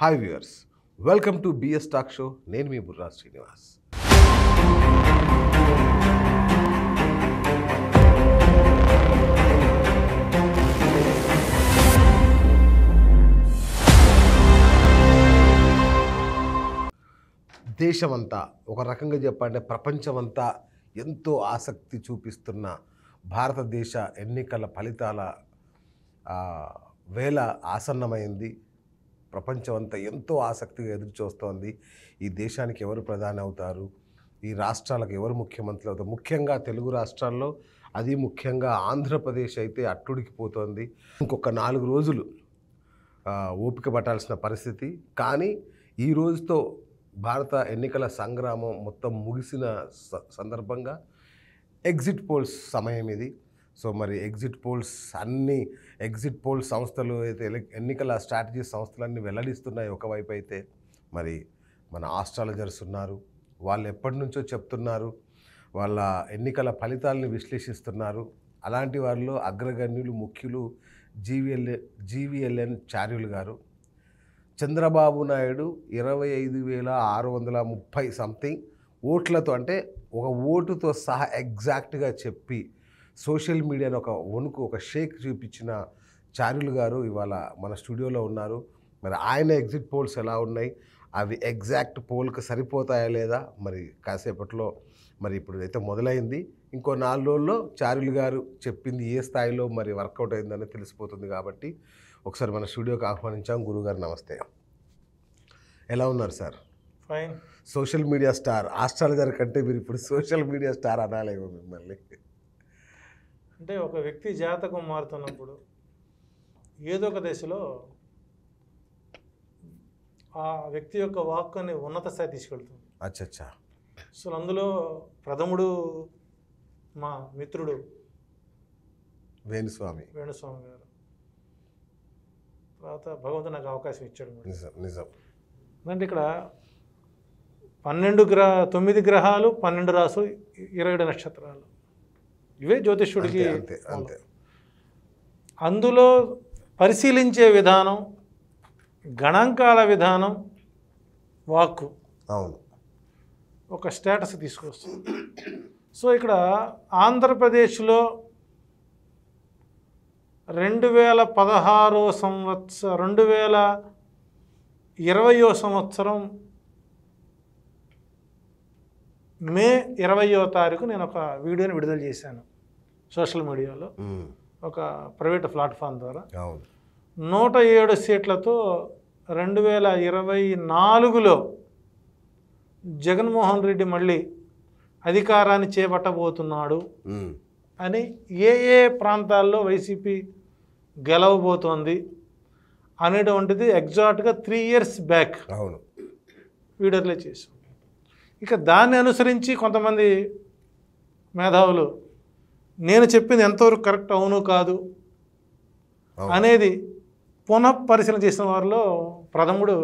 Hi viewers, welcome to BS talk show. నేను మీ బుర్రా శ్రీనివాస్. దేశమంతా, ఒక రకంగా చెప్పాలంటే ప్రపంచమంతా ఎంతో ఆసక్తి చూపిస్తున్న భారతదేశ ఎన్నికల ఫలితాల వేళ ఆసన్నమైంది. ప్రపంచం అంతా ఎంతో ఆసక్తిగా ఎదురు చూస్తోంది. ఈ దేశానికి ఎవరు ప్రధాని అవుతారు, ఈ రాష్ట్రాలకు ఎవరు ముఖ్యమంత్రులు అవుతారు. ముఖ్యంగా తెలుగు రాష్ట్రాల్లో, అది ముఖ్యంగా ఆంధ్రప్రదేశ్ అయితే అట్టుడికిపోతోంది. ఇంకొక 4 రోజులు ఓపిక పట్టాల్సిన పరిస్థితి. కానీ ఈ రోజుతో భారత ఎన్నికల సంగ్రామం మొత్తం ముగిసిన సందర్భంగా ఎగ్జిట్ పోల్స్ సమయం ఇది. సో మరి ఎగ్జిట్ పోల్స్ సంస్థలు అయితే ఎన్నికల స్ట్రాటజీ సంస్థలన్నీ వెల్లడిస్తున్నాయి. ఒకవైపు అయితే మరి మన ఆస్ట్రాలజర్స్ ఉన్నారు, వాళ్ళు ఎప్పటి నుంచో చెప్తున్నారు, వాళ్ళ ఎన్నికల ఫలితాలని విశ్లేషిస్తున్నారు. అలాంటి వారిలో అగ్రగణ్యులు, ముఖ్యులు జీవీఎల్ఎన్ చార్యులు గారు. చంద్రబాబు నాయుడు 25,630 సంథింగ్ ఓట్లతో, అంటే ఒక ఓటుతో సహా ఎగ్జాక్ట్గా చెప్పి సోషల్ మీడియాను ఒక షేక్ చూపించిన చార్యులు గారు ఇవాళ మన స్టూడియోలో ఉన్నారు. మరి ఆయన ఎగ్జిట్ పోల్స్ ఎలా ఉన్నాయి, అవి ఎగ్జాక్ట్ పోల్కి సరిపోతాయా లేదా, మరి కాసేపట్లో, మరి ఇప్పుడు అయితే మొదలైంది, ఇంకో 4 రోజుల్లో చార్యులు గారు చెప్పింది ఏ స్థాయిలో మరి వర్కౌట్ అయిందని తెలిసిపోతుంది. కాబట్టి ఒకసారి మన స్టూడియోకి ఆహ్వానించాం. గురుగారు నమస్తే, ఎలా ఉన్నారు sir? Fine. Social media star, astrologer కంటే మీరు ఇప్పుడు సోషల్ మీడియా స్టార్ అనాలేమో మిమ్మల్ని. అంటే ఒక వ్యక్తి జాతకం మారుతున్నప్పుడు ఏదో ఒక దశలో ఆ వ్యక్తి యొక్క వాక్కుని ఉన్నత స్థాయి తీసుకెళ్తుంది. అచ్చా. సో అందులో ప్రథముడు మా మిత్రుడు వేణుస్వామి గారు. తర్వాత భగవంతుడు నాకు అవకాశం ఇచ్చాడు. నిజం. అంటే ఇక్కడ 9 గ్రహాలు, 12 రాసులు, 27 నక్షత్రాలు, ఇవే జ్యోతిష్యుడికి. అంతే. అందులో పరిశీలించే విధానం, గణాంకాల విధానం, వాక్కు, అవును, ఒక స్టేటస్ తీసుకొస్తుంది. సో ఇక్కడ ఆంధ్రప్రదేశ్లో 2020వ సంవత్సరం మే 20వ తారీఖు నేను ఒక వీడియోని విడుదల చేశాను సోషల్ మీడియాలో, ఒక ప్రైవేట్ ప్లాట్ఫామ్ ద్వారా. 107 సీట్లతో 2024లో జగన్మోహన్ రెడ్డి మళ్ళీ అధికారాన్ని చేపట్టబోతున్నాడు అని, ఏ ప్రాంతాల్లో వైసీపీ గెలవబోతోంది అనేటువంటిది ఎగ్జాక్ట్గా 3 years బ్యాక్ వీడియోలో చేసాం. ఇక దాన్ని అనుసరించి కొంతమంది మేధావులు నేను చెప్పింది ఎంతవరకు కరెక్ట్, అవును కాదు అనేది పునఃపరిశీలన చేసిన వారిలో ప్రథముడు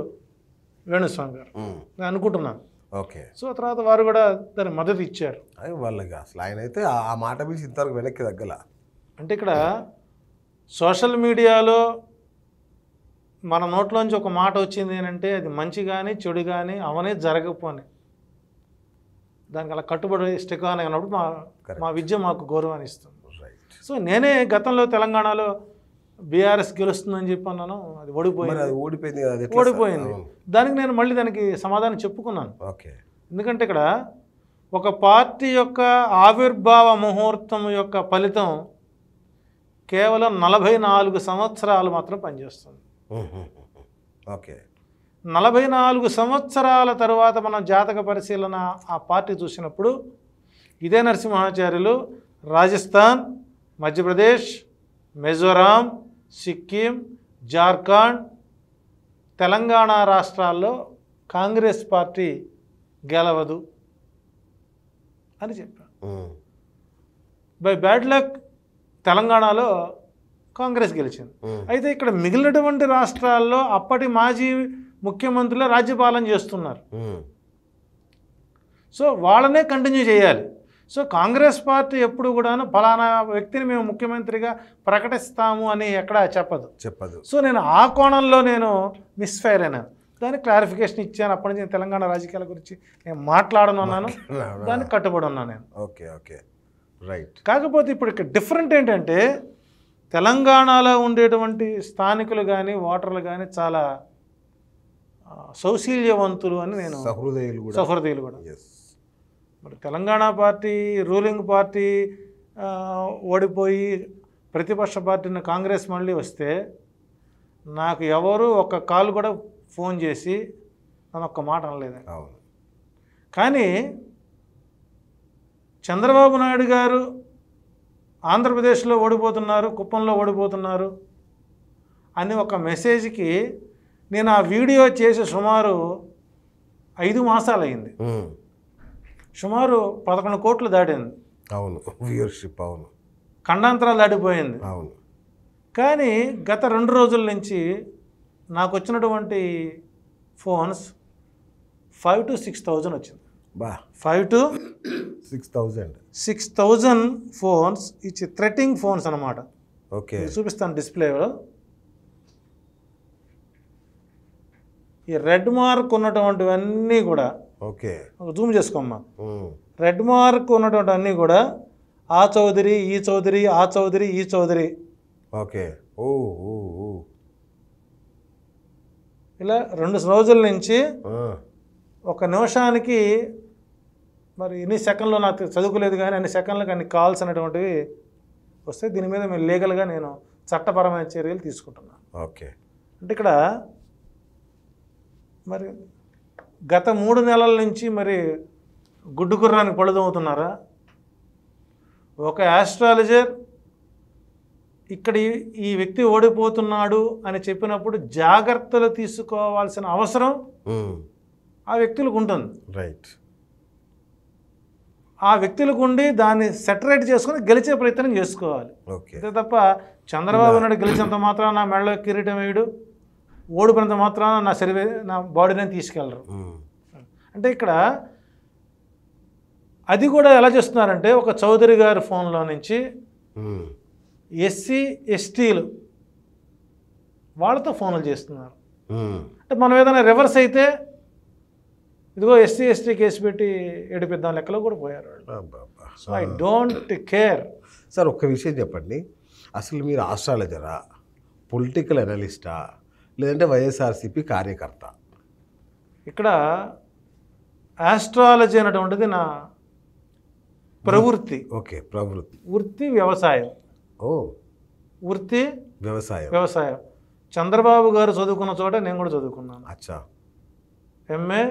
వేణుస్వామి గారు నేను అనుకుంటున్నాను. ఓకే. సో తర్వాత వారు కూడా దాని మద్దతు ఇచ్చారు. వాళ్ళకి అసలు ఆయన అయితే ఆ మాట మీద ఇంతవరకు వెనక్కి తగ్గల. అంటే ఇక్కడ సోషల్ మీడియాలో మన నోట్లోంచి ఒక మాట వచ్చింది అంటే అది మంచి కానీ చెడు కానీ అవనే జరగకపోని దానికి అలా కట్టుబడి స్టిక్ అని అన్నప్పుడు మా విద్య మాకు గౌరవాన్ని ఇస్తుంది. సో నేనే గతంలో తెలంగాణలో బీఆర్ఎస్ గెలుస్తుందని చెప్పి అన్నాను, అది ఓడిపోయింది. దానికి నేను మళ్ళీ దానికి సమాధానం చెప్పుకున్నాను. ఎందుకంటే ఇక్కడ ఒక పార్టీ యొక్క ఆవిర్భావ ముహూర్తం యొక్క ఫలితం కేవలం 44 సంవత్సరాలు మాత్రం పనిచేస్తుంది. 44 సంవత్సరాల తర్వాత మనం జాతక పరిశీలన ఆ పార్టీ చూసినప్పుడు ఇదే నరసింహాచార్యులు రాజస్థాన్, మధ్యప్రదేశ్, మిజోరాం, సిక్కిం, జార్ఖండ్, తెలంగాణ రాష్ట్రాల్లో కాంగ్రెస్ పార్టీ గెలవదు అని చెప్పారు. బై బ్యాడ్ లక్ తెలంగాణలో కాంగ్రెస్ గెలిచింది. అయితే ఇక్కడ మిగిలినటువంటి రాష్ట్రాల్లో అప్పటి మాజీ ముఖ్యమంత్రులే రాజ్యపాలన చేస్తున్నారు. సో వాళ్ళనే కంటిన్యూ చేయాలి. సో కాంగ్రెస్ పార్టీ ఎప్పుడు కూడా ఫలానా వ్యక్తిని మేము ముఖ్యమంత్రిగా ప్రకటిస్తాము అని ఎక్కడా చెప్పదు. చెప్పదు. సో నేను ఆ కోణంలో నేను మిస్ఫైర్ అయినాను. దానికి క్లారిఫికేషన్ ఇచ్చాను. అప్పటి నుంచి నేను తెలంగాణ రాజకీయాల గురించి నేను మాట్లాడనున్నాను, దానికి కట్టుబడి ఉన్నాను నేను. Okay okay right. కాకపోతే ఇప్పుడు ఇక్కడ డిఫరెంట్ ఏంటంటే తెలంగాణలో ఉండేటువంటి స్థానికులు కానీ ఓటర్లు కానీ చాలా సౌశీల్యవంతులు అని నేను సహృదయులు కూడా. మరి తెలంగాణ పార్టీ రూలింగ్ పార్టీ ఓడిపోయి ప్రతిపక్ష పార్టీని కాంగ్రెస్ మళ్ళీ వస్తే నాకు ఎవరు ఒక కాల్ కూడా ఫోన్ చేసి నన్ను ఒక్క మాట అనలేదు. కానీ చంద్రబాబు నాయుడు గారు ఆంధ్రప్రదేశ్లో ఓడిపోతున్నారు, కుప్పంలో ఓడిపోతున్నారు అని ఒక మెసేజ్కి నేను ఆ వీడియో చేసి సుమారు 5 మాసాలు అయింది. సుమారు 11 కోట్లు దాటింది. అవును, వ్యూవర్షిప్. అవును, ఖండాంతరాలు దాటిపోయింది. అవును. కానీ గత 2 రోజుల నుంచి నాకు వచ్చినటువంటి ఫోన్స్ 5,000 to 6,000 వచ్చింది. 5,000 to 6,000 ఫోన్స్. ఇచ్చి థ్రెటింగ్ ఫోన్స్ అన్నమాట. ఓకే, చూపిస్తాను డిస్ప్లేలో. ఈ రెడ్ మార్క్ ఉన్నటువంటివన్నీ కూడా, ఓకే జూమ్ చేసుకోమ్మా, రెడ్ మార్క్ ఉన్నటువంటి అన్నీ కూడా ఆ చౌదరి, ఈ చౌదరి, ఆ చౌదరి, ఈ చౌదరి. ఓకే. ఇలా 2 రోజుల నుంచి ఒక నిమిషానికి మరి ఎన్ని సెకండ్లో నాకు చదువుకోలేదు కానీ అన్ని సెకండ్లకు అన్ని కాల్స్ అనేటువంటివి వస్తే దీని మీద మేము లీగల్గా నేను చట్టపరమైన చర్యలు తీసుకుంటున్నాను. ఓకే. అంటే ఇక్కడ మరి గత 3 నెలల నుంచి మరి గుడ్డు గుర్రానికి పழுదవుతున్నారా? ఒక ఆస్ట్రాలజర్ ఇక్కడ ఈ వ్యక్తి ఓడిపోతున్నాడు అని చెప్పినప్పుడు జాగ్రత్తలు తీసుకోవాల్సిన అవసరం ఆ వ్యక్తులకు ఉంటుంది. రైట్. ఆ వ్యక్తులకు ఉండి దాన్ని సెటరేట్ చేసుకుని గెలిచే ప్రయత్నం చేసుకోవాలి. అంతే తప్ప చంద్రబాబు నాయుడు గెలిచినంత మాత్రాన నా మెడలో కిరీటం వేయడు, ఓడిపోయినంత మాత్రాన నా బాడీని తీసుకెళ్ళరు. అంటే ఇక్కడ అది కూడా ఎలా చేస్తున్నారంటే ఒక చౌదరి గారి ఫోన్లో నుంచి ఎస్సీ ఎస్టీలు వాళ్ళతో ఫోన్లు చేస్తున్నారు. అంటే మనం ఏదైనా రివర్స్ అయితే ఇదిగో ఎస్సీ ఎస్టీ కేసు పెట్టి ఏడిపిద్దాం లెక్కలో కూడా పోయారు వాళ్ళు. So I don't care. Sir ఒక్క విషయం చెప్పండి, అసలు మీరు ఆస్ట్రాలజరా, పొలిటికల్ అనలిస్టా, లేదంటే వైఎస్ఆర్సీపీ కార్యకర్త? ఇక్కడ ఆస్ట్రాలజీ అనేటువంటిది నా ప్రవృత్తి. ఓకే, ప్రవృత్తి. వృత్తి వ్యవసాయం. వృత్తి వ్యవసాయం. చంద్రబాబు గారు చదువుకున్న చోట నేను కూడా చదువుకున్నాను. అచ్చా. MA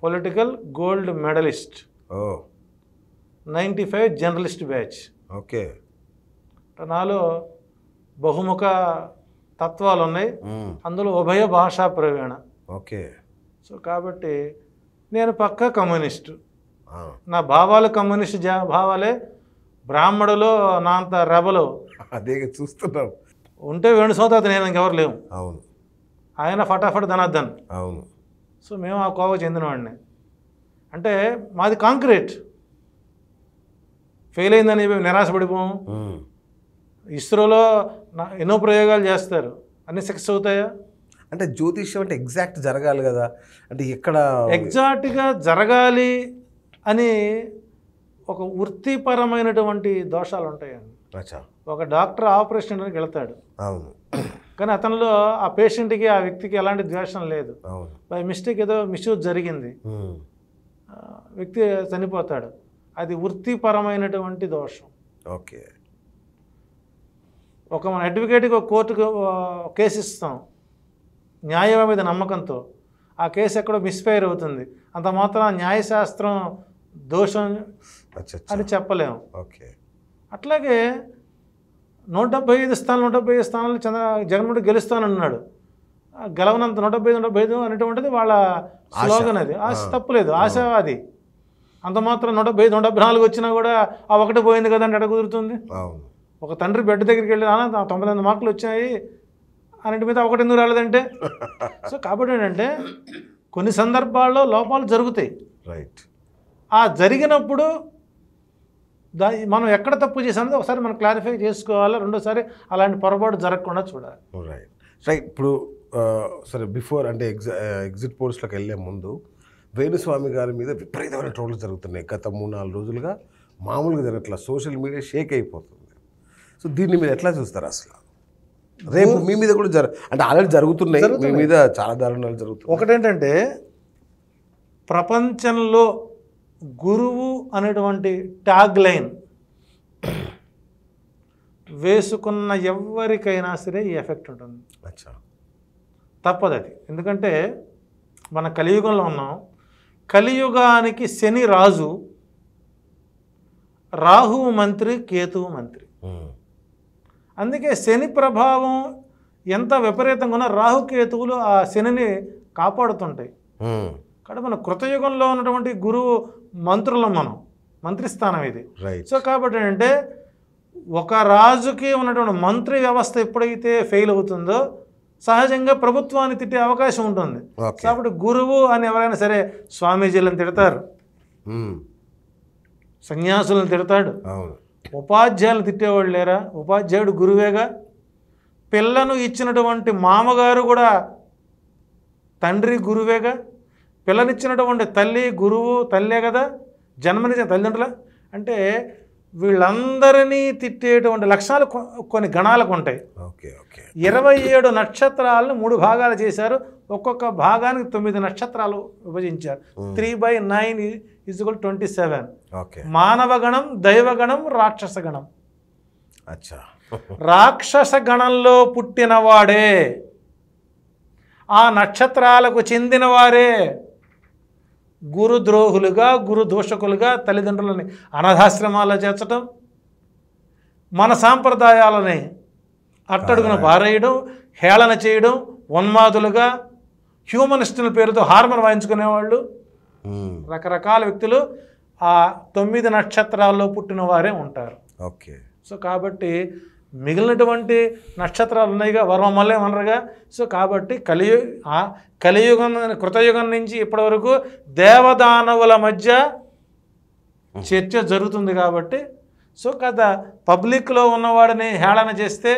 political gold medallist, 95 journalist batch. Okay. నాలో బహుముఖ తత్వాలు ఉన్నాయి, అందులో ఉభయ భాషా ప్రవీణ. ఓకే. సో కాబట్టి నేను పక్కా కమ్యూనిస్టు. నా భావాలు కమ్యూనిస్ట్ భావాలే. బ్రాహ్మడులో నా అంత రెబలు అదే చూస్తున్నాం. ఉంటే వేణుస్వామి నేను ఇంకెవరు లేవు. అవును. ఆయన ఫటాఫట్ ధనార్దన్. అవును. సో మేము ఆ కోవకు చెందినవాడిని. అంటే మాది కాంక్రీట్. ఫెయిల్ అయిందని నిరాశపడిపోము. ఇస్రోలో ఎన్నో ప్రయోగాలు చేస్తారు, అన్ని సక్సెస్ అవుతాయా? అంటే జ్యోతిష్యం అంటే ఎగ్జాక్ట్ జరగాలి కదా, అంటే ఇక్కడ ఎగ్జాక్ట్గా జరగాలి అని ఒక వృత్తిపరమైనటువంటి దోషాలు ఉంటాయండి. ఒక డాక్టర్ ఆపరేషన్కి వెళ్తాడు, అవును, కానీ అతనిలో ఆ పేషెంట్కి ఆ వ్యక్తికి ఎలాంటి ద్వేషం లేదు. బై మిస్టేక్ ఏదో మిస్యూజ్ జరిగింది, వ్యక్తి చనిపోతాడు, అది వృత్తిపరమైనటువంటి దోషం. ఓకే. ఒక మన అడ్వకేట్కి ఒక కోర్టుకు కేసు ఇస్తాం న్యాయం మీద నమ్మకంతో, ఆ కేసు ఎక్కడో మిస్ఫైర్ అవుతుంది, అంత మాత్రం న్యాయశాస్త్రం దోషం అని చెప్పలేము. ఓకే. అట్లాగే 175 స్థానాలు జగన్మోహన్ గెలుస్తానన్నాడు. గెలవనంత 175 అనేటువంటిది వాళ్ళ స్లోగన్. అది ఆశ తప్పులేదు, ఆశ అది. అంత మాత్రం 175 174 వచ్చినా కూడా ఆ ఒకటి పోయింది కదంటే ఎక్కడ కుదురుతుంది? ఒక తండ్రి బెడ్ దగ్గరికి వెళ్ళి 99 మార్కులు వచ్చాయి అన్నిటి మీద ఒకటి ఎందుకు రాలేదంటే? సో కాబట్టి ఏంటంటే కొన్ని సందర్భాల్లో లోపాలు జరుగుతాయి. రైట్. ఆ జరిగినప్పుడు మనం ఎక్కడ తప్పు చేసామో ఒకసారి మనం క్లారిఫై చేసుకోవాలి, రెండోసారి అలాంటి పొరపాటు జరగకుండా చూడాలి. రైట్. రైట్. ఇప్పుడు సరే బిఫోర్ అంటే ఎగ్జిట్ పోల్స్లోకి వెళ్ళే ముందు వేణుస్వామి గారి మీద విపరీతమైన ట్రోల్స్ జరుగుతున్నాయి గత 3-4 రోజులుగా. మామూలుగా జరగట్లా, సోషల్ మీడియా షేక్ అయిపోతుంది. సో దీన్ని మీరు ఎట్లా చూస్తారు అసలు? రేపు మీ మీద కూడా అంటే ఆల్రెడీ జరుగుతున్నాయి, మీ మీద చాలా దారుణాలు జరుగుతున్నాయి. ఒకటేంటంటే ప్రపంచంలో గురువు అనేటువంటి ట్యాగ్ లైన్ వేసుకున్న ఎవరికైనా సరే ఈ ఎఫెక్ట్ ఉంటుంది. అచ్చా, తప్పదు అది. ఎందుకంటే మన కలియుగంలో ఉన్నాం. కలియుగానికి శని రాజు, రాహువు మంత్రి, కేతువు మంత్రి. అందుకే శని ప్రభావం ఎంత విపరీతంగా ఉన్నా రాహుకేతువులు ఆ శనిని కాపాడుతుంటాయి. కాబట్టి మన కృతయుగంలో ఉన్నటువంటి గురువు మంత్రులం, మనం మంత్రిస్థానం ఇది. సో కాబట్టి ఏంటంటే ఒక రాజుకి ఉన్నటువంటి మంత్రి వ్యవస్థ ఎప్పుడైతే ఫెయిల్ అవుతుందో సహజంగా ప్రభుత్వాన్ని తిట్టే అవకాశం ఉంటుంది. కాబట్టి గురువు అని ఎవరైనా సరే స్వామీజీలను తిడతారు, సన్యాసులను తిడతాడు, ఉపాధ్యాయులు తిట్టేవాళ్ళు లేరా? ఉపాధ్యాయుడు గురువేగా. పిల్లను ఇచ్చినటువంటి మామగారు కూడా తండ్రి గురువేగా. పిల్లనిచ్చినటువంటి తల్లి గురువు తల్లే కదా, జన్మనిచ్చిన తల్లిదండ్రుల. అంటే వీళ్ళందరినీ తిట్టేటువంటి లక్షణాలు కొన్ని గణాలకు ఉంటాయి. 27 నక్షత్రాలను 3 భాగాలు చేశారు. ఒక్కొక్క భాగానికి 9 నక్షత్రాలు విభజించారు. 3/9 = 27. మానవ గణం, దైవగణం, రాక్షస గణం. రాక్షస గణంలో పుట్టినవాడే, ఆ నక్షత్రాలకు చెందినవారే గురుద్రోహులుగా, గురు దూషకులుగా తల్లిదండ్రులని అనాథాశ్రమాల్లో చేర్చడం, మన సాంప్రదాయాలని అట్టడుగున పారేయడం, హేళన చేయడం, ఉన్మాదులుగా హ్యూమనిస్టుల పేరుతో హార్మోన్ వాయించుకునేవాళ్ళు, రకరకాల వ్యక్తులు ఆ 9 నక్షత్రాల్లో పుట్టిన వారే ఉంటారు. సో కాబట్టి మిగిలినటువంటి నక్షత్రాలు ఉన్నాయిగా, వర్మమల్లే అనరుగా. సో కాబట్టి కలియుగం కృతయుగం నుంచి ఇప్పటి వరకు దేవదానవుల మధ్య చర్చ జరుగుతుంది. కాబట్టి సో కదా పబ్లిక్లో ఉన్నవాడిని హేళన చేస్తే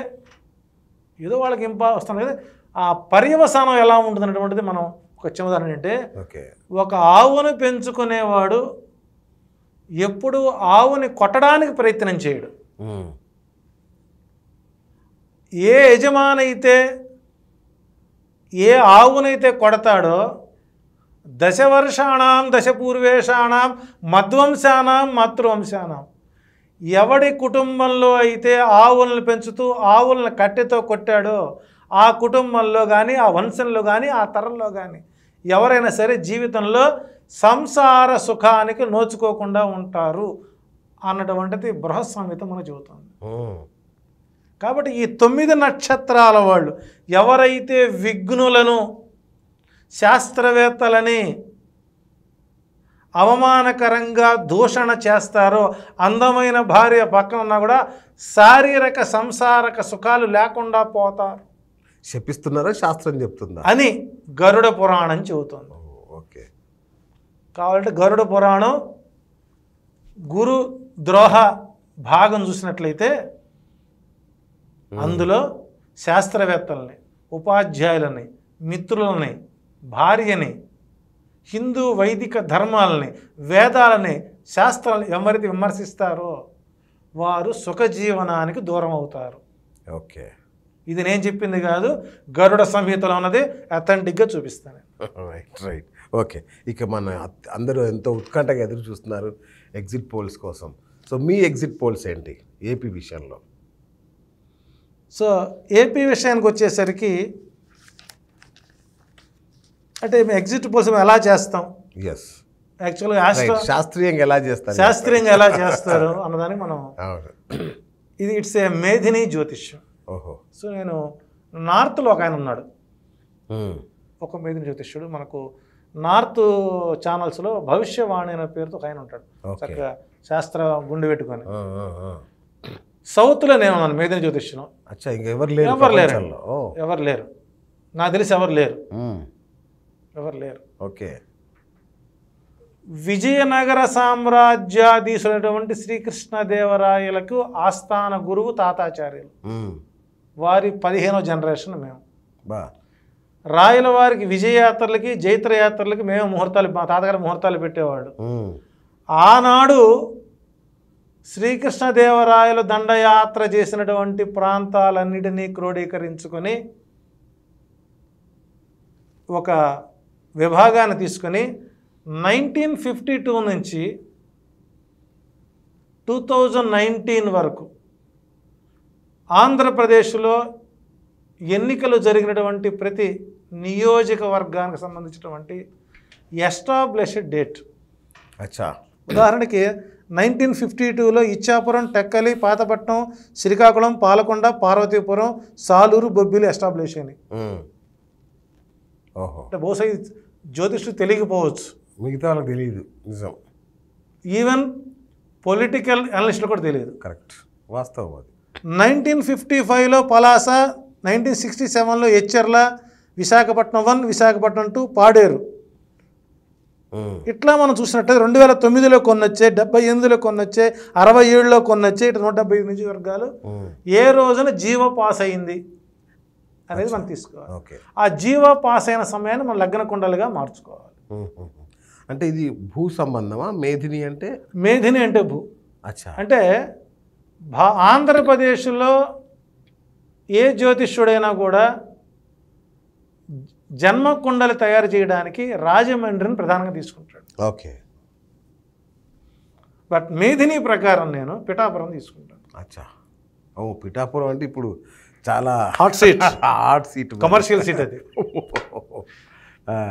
ఏదో వాళ్ళకి వస్తుంది కదా, ఆ పర్యవసానం ఎలా ఉంటుంది అనేటువంటిది మనం ఒక చిన్నదాన్ని అంటే, ఒక ఆవును పెంచుకునేవాడు ఎప్పుడు ఆవుని కొట్టడానికి ప్రయత్నం చేయడు. ఏ యజమానైతే ఏ ఆవునైతే కొడతాడో దశవర్షాణం దశపూర్వేషాణం మధ్వంశానాం మాతృవంశానాం, ఎవడి కుటుంబంలో అయితే ఆవులను పెంచుతూ ఆవులను కట్టెతో కొట్టాడో ఆ కుటుంబంలో కానీ, ఆ వంశంలో కానీ, ఆ తరంలో కానీ ఎవరైనా సరే జీవితంలో సంసార సుఖానికి నోచుకోకుండా ఉంటారు అన్నటువంటిది బృహస్సంహిత మనకు చెబుతుంది. కాబట్టి ఈ 9 నక్షత్రాల వాళ్ళు ఎవరైతే విఘ్నులను, శాస్త్రవేత్తలని అవమానకరంగా దూషణ చేస్తారో, అందమైన భార్య పక్కన ఉన్నా కూడా శారీరక సంసారక సుఖాలు లేకుండా పోతారు. శపిస్తున్నారా, శాస్త్రం చెప్తుందా అని గరుడ పురాణం చెబుతుంది. కావాలంటే గరుడ పురాణం గురు ద్రోహ భాగం చూసినట్లయితే అందులో శాస్త్రవేత్తలని, ఉపాధ్యాయులని, మిత్రులని, భార్యని, హిందూ వైదిక ధర్మాలని, వేదాలని, శాస్త్రాలను ఎవరైతే విమర్శిస్తారో వారు సుఖజీవనానికి దూరం అవుతారు. ఇది నేను చెప్పింది కాదు, గరుడ సంహితలో ఉన్నది, అథెంటిక్గా చూపిస్తాను. రైట్. ఓకే, ఇక మన అందరూ ఎంతో ఉత్కంఠగా ఎదురు చూస్తున్నారు ఎగ్జిట్ పోల్స్ కోసం. సో మీ ఎగ్జిట్ పోల్స్ ఏంటి ఏపీ విషయంలో? సో ఏపీ విషయానికి వచ్చేసరికి అంటే ఎగ్జిట్ పోల్స్ ఎలా చేస్తాం, యాక్చువల్గా శాస్త్రీయంగా ఎలా చేస్తారు, శాస్త్రీయంగా ఎలా చేస్తారు అన్నదానికి మనం ఇది ఇట్స్ ఏ మేధిని జ్యోతిష్యం. సో నేను నార్త్లో ఒక ఆయన ఉన్నాడు, ఒక మేధిని జ్యోతిష్యుడు. మనకు నార్త్ ఛానల్స్లో భవిష్యవాణి అనే పేరుతో ఒక ఆయన ఉంటాడు, చక్కగా శాస్త్ర గుండె పెట్టుకొని. సౌత్లో నేను ఉన్నాను మేధిని జ్యోతిష్యం. ఎవరు లేరు, నాకు తెలిసి ఎవరు లేరు. ఓకే. విజయనగర సామ్రాజ్యాధీశులైనటువంటి శ్రీకృష్ణదేవరాయలకు ఆస్థాన గురువు తాతాచార్యులు, వారి 15వ జనరేషన్ మేము. రాయల వారికి విజయయాత్రలకి జైత్ర యాత్రలకి మేము ముహూర్తాలు, మా తాతగారు ముహూర్తాలు పెట్టేవాడు. ఆనాడు శ్రీకృష్ణదేవరాయలు దండయాత్ర చేసినటువంటి ప్రాంతాలన్నిటినీ క్రోడీకరించుకొని ఒక విభాగాన్ని తీసుకొని 1952 నుంచి 2019 వరకు ఆంధ్రప్రదేశ్లో ఎన్నికలు జరిగినటువంటి ప్రతి నియోజకవర్గానికి సంబంధించినటువంటి ఎస్టాబ్లిష్డ్ డేట్. అచ్చా. ఉదాహరణకి 1952లో ఇచ్చాపురం, టెక్కలి, పాతపట్నం, శ్రీకాకుళం, పాలకొండ, పార్వతీపురం, సాలూరు, బొబ్బిలి ఎస్టాబ్లిష్ అయినాయి. అంటే బహుశా జ్యోతిష్లు తెలియకపోవచ్చు, మిగతా వాళ్ళకి తెలియదు. నిజం. ఈవెన్ పొలిటికల్ అనలిస్టులు కూడా తెలియదు. కరెక్ట్, వాస్తవం అది. 1955లో పలాస, 1967లో ఎచ్చెర్ల, విశాఖపట్నం 1, విశాఖపట్నం 2, పాడేరు. ఇట్లా మనం చూసినట్లయితే 2009లో కొన్ని వచ్చాయి, 78లో కొన్ని వచ్చాయి, 67లో కొన్ని వచ్చాయి. ఇట్లా 175 నియోజకవర్గాలు ఏ రోజున జీవో పాస్ అయింది అనేది మనం తీసుకోవాలి. ఆ జీవో పాస్ అయిన సమయాన్ని మనం లగ్న కుండలుగా మార్చుకోవాలి. అంటే ఇది భూ సంబంధమా? మేధిని అంటే? మేధిని అంటే భూ. అచ్చా. అంటే ఆంధ్రప్రదేశ్లో ఏ జ్యోతిష్యుడైనా కూడా జన్మ కుండలు తయారు చేయడానికి రాజమండ్రిని ప్రధానంగా తీసుకుంటాడు. ఓకే. బట్ మేధిని ప్రకారం నేను పిఠాపురం తీసుకుంటాను. అచ్చా. ఓ, పిఠాపురం అంటే ఇప్పుడు చాలా hot seat, hot seat, commercial seat అది.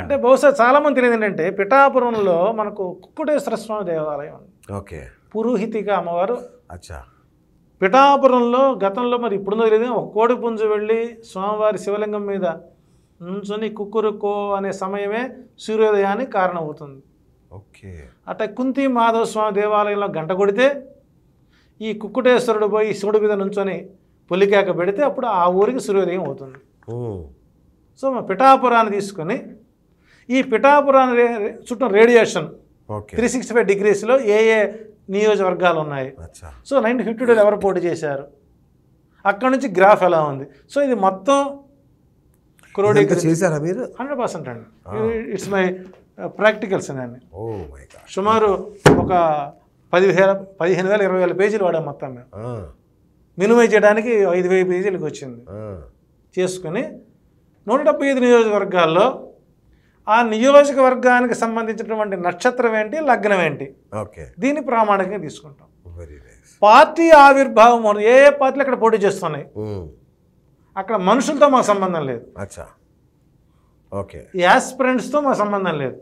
అంటే బహుశా చాలామంది తెలియదు ఏంటంటే పిఠాపురంలో మనకు కుక్కుటేశ్వర స్వామి దేవాలయం ఉంది. ఓకే. పురోహితిగా అమ్మవారు. అచ్చా. పిఠాపురంలో గతంలో మరి ఇప్పుడున్నో తెలియదు, ఒక కోడి పుంజు వెళ్ళి స్వామివారి శివలింగం మీద నుంచొని కుక్కురుకో అనే సమయమే సూర్యోదయానికి కారణమవుతుంది. ఓకే. అట్లా కుంతి మాధవ స్వామి దేవాలయంలో గంట కొడితే ఈ కుక్కుటేశ్వరుడు పోయి శివుడి మీద నుంచొని పులికేక పెడితే అప్పుడు ఆ ఊరికి సూర్యోదయం అవుతుంది. సో మా పిఠాపురాన్ని తీసుకొని ఈ పిఠాపురాన్ని చుట్టూ రేడియేషన్ 365 డిగ్రీస్లో ఏ ఏ నియోజకవర్గాలు ఉన్నాయి. సో 1952లో ఎవరు పోటీ చేశారు, అక్కడ నుంచి గ్రాఫ్ ఎలా ఉంది. సో ఇది మొత్తం చేశారా మీరు? 100% అండి. ఇట్స్ మై ప్రాక్టికల్స్ అండి. Oh my god. సుమారు ఒక 15,000-20,000 పేజీలు వాడాం మొత్తం మేము. మినిమైజ్ చేయడానికి 5,000 పేజీలకు వచ్చింది. చేసుకుని 175 నియోజకవర్గాల్లో ఆ నియోజకవర్గానికి సంబంధించినటువంటి నక్షత్రం ఏంటి, లగ్నం ఏంటి, ఓకే, దీన్ని ప్రామాణికంగా తీసుకుంటాం. Very nice. పార్టీ ఆవిర్భావం ఏ పార్టీలు అక్కడ పోటీ చేస్తున్నాయి, అక్కడ మనుషులతో మా సంబంధం లేదు. అచ్చా. ఓకే. యాస్పిరెంట్స్తో మా సంబంధం లేదు.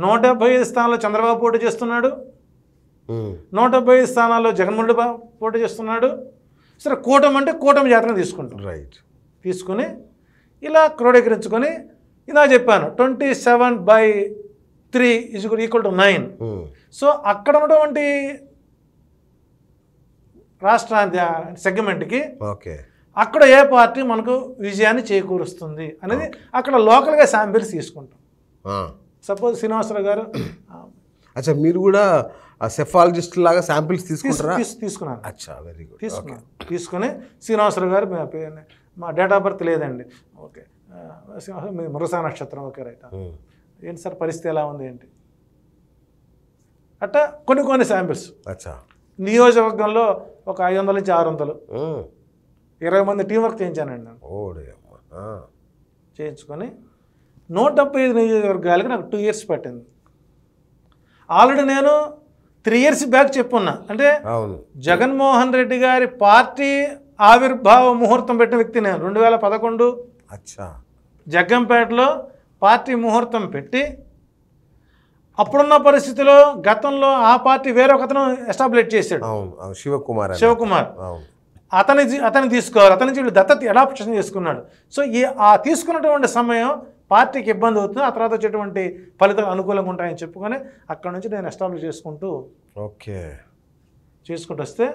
175 స్థానాల్లో చంద్రబాబు పోటీ చేస్తున్నాడు, 175 స్థానాల్లో జగన్మోహన్ రెడ్డి పోటీ చేస్తున్నాడు. సరే, కూటమి అంటే కూటమి జాతకం తీసుకుంటాం. రైట్. తీసుకుని ఇలా క్రోడీకరించుకొని ఇలా చెప్పాను 27/3 = 9. సో అక్కడ ఉన్నటువంటి రాష్ట్ర సెగ్మెంట్కి ఓకే అక్కడ ఏ పార్టీ మనకు విజయాన్ని చేకూరుస్తుంది అనేది అక్కడ లోకల్గా శాంపిల్స్ తీసుకుంటాం. సపోజ్ శ్రీనివాసరావు గారు. అచ్చా, మీరు కూడా సెఫాలజిస్ట్ లాగా శాంపిల్స్ తీసుకుంటారా? తీసుకున్నాను. అచ్చా, వెరీ గుడ్. తీసుకున్నాను. తీసుకుని శ్రీనివాసరావు గారు మా డేట్ ఆఫ్ బర్త్ లేదండి, ఓకే, మీ మృగశిర నక్షత్రం, ఓకే, రైట్, ఏంటి సార్ పరిస్థితి ఎలా ఉంది ఏంటి, అట్టా కొన్ని శాంపిల్స్. అచ్చా. నియోజకవర్గంలో ఒక 500 నుంచి 600 20 మంది టీం వర్క్ చేయించానండి నేను. చేయించుకొని 175 నియోజకవర్గాలకి నాకు 2 years పట్టింది. ఆల్రెడీ నేను 3 years బ్యాక్ చెప్పున్నా. అంటే జగన్మోహన్ రెడ్డి గారి పార్టీ ఆవిర్భావ ముహూర్తం పెట్టిన వ్యక్తి నేను. 2011 జగ్గంపేటలో పార్టీ ముహూర్తం పెట్టి అప్పుడున్న పరిస్థితిలో గతంలో ఆ పార్టీ వేరే ఒకతను ఎస్టాబ్లిష్ చేశాడు, శివకుమార్. అతన్ని తీసుకోవాలి, అతని నుంచి వీళ్ళు దత్తత అడాప్షన్ చేసుకున్నాడు. సో ఆ తీసుకున్నటువంటి సమయం పార్టీకి ఇబ్బంది అవుతుంది, ఆ తర్వాత వచ్చేటువంటి ఫలితాలు అనుకూలంగా ఉంటాయని చెప్పుకొని అక్కడ నుంచి నేను ఎస్టాబ్లిష్ చేసుకుంటూ వస్తే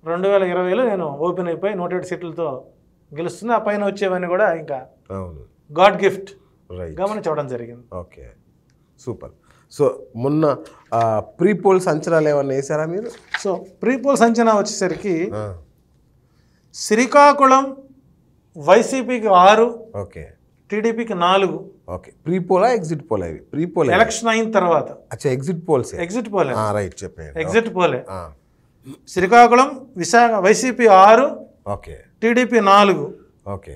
2020లో నేను ఓపెన్ అయిపోయి 107 సీట్లతో గెలుస్తుంది. ఆ పైన వచ్చేవన్నీ కూడా ఇంకా గాడ్ గిఫ్ట్ గమనించవడం జరిగింది. Okay, super. సో మొన్న ప్రీ పోల్స్ అంచనాలు ఏమన్నా వేసారా మీరు? సో ప్రీ పోల్స్ అంచనా వచ్చేసరికి శ్రీకాకుళం వైసీపీకి 6, ఓకే, టీడీపీకి 4. ఓకే. ప్రీ పోలా ఎగ్జిట్ పోలా ఇవి? ప్రీ పోల్ ఎలక్షన్ అయిన తర్వాత. అచ్చా, ఎగ్జిట్ పోల్స్. ఎగ్జిట్ పోలే. రైట్, చెప్పండి. ఎగ్జిట్ పోలే. Srikakulam Visakha YCP 6, okay. TDP 4. Okay.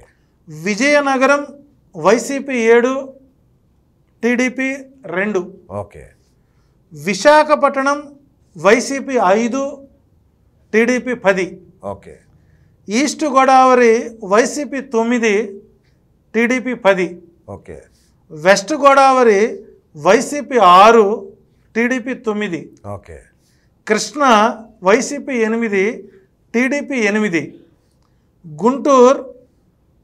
Vizianagaram YCP 7, TDP 2. Okay. Visakhapatnam YCP 5, TDP 10. Okay. East Godavari YCP 9, TDP 10. Okay. West Godavari YCP 6, TDP 9. Okay. Krishna YCP 8, TDP 8. Guntur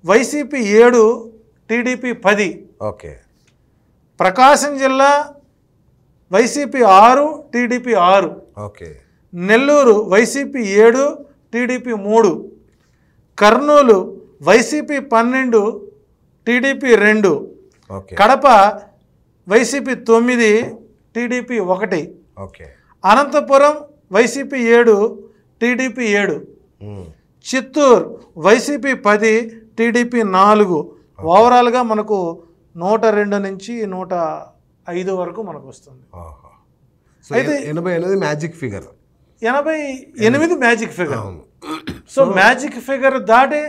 YCP 7, TDP 10. Okay. Prakasam జిల్లా YCP 6, TDP 6. Okay. Nellore YCP 7, TDP 3. Kurnool YCP 12, TDP 2. Okay. Kadapa YCP 9, TDP 1. Okay. Anantapuram YCP 7, TDP 7. Chittoor YCP 10, TDP 4. ఓవరాల్గా మనకు 102 నుంచి 105 వరకు మనకు వస్తుంది. అయితే 88 magic figure. 88 magic figure. So magic figure దాటే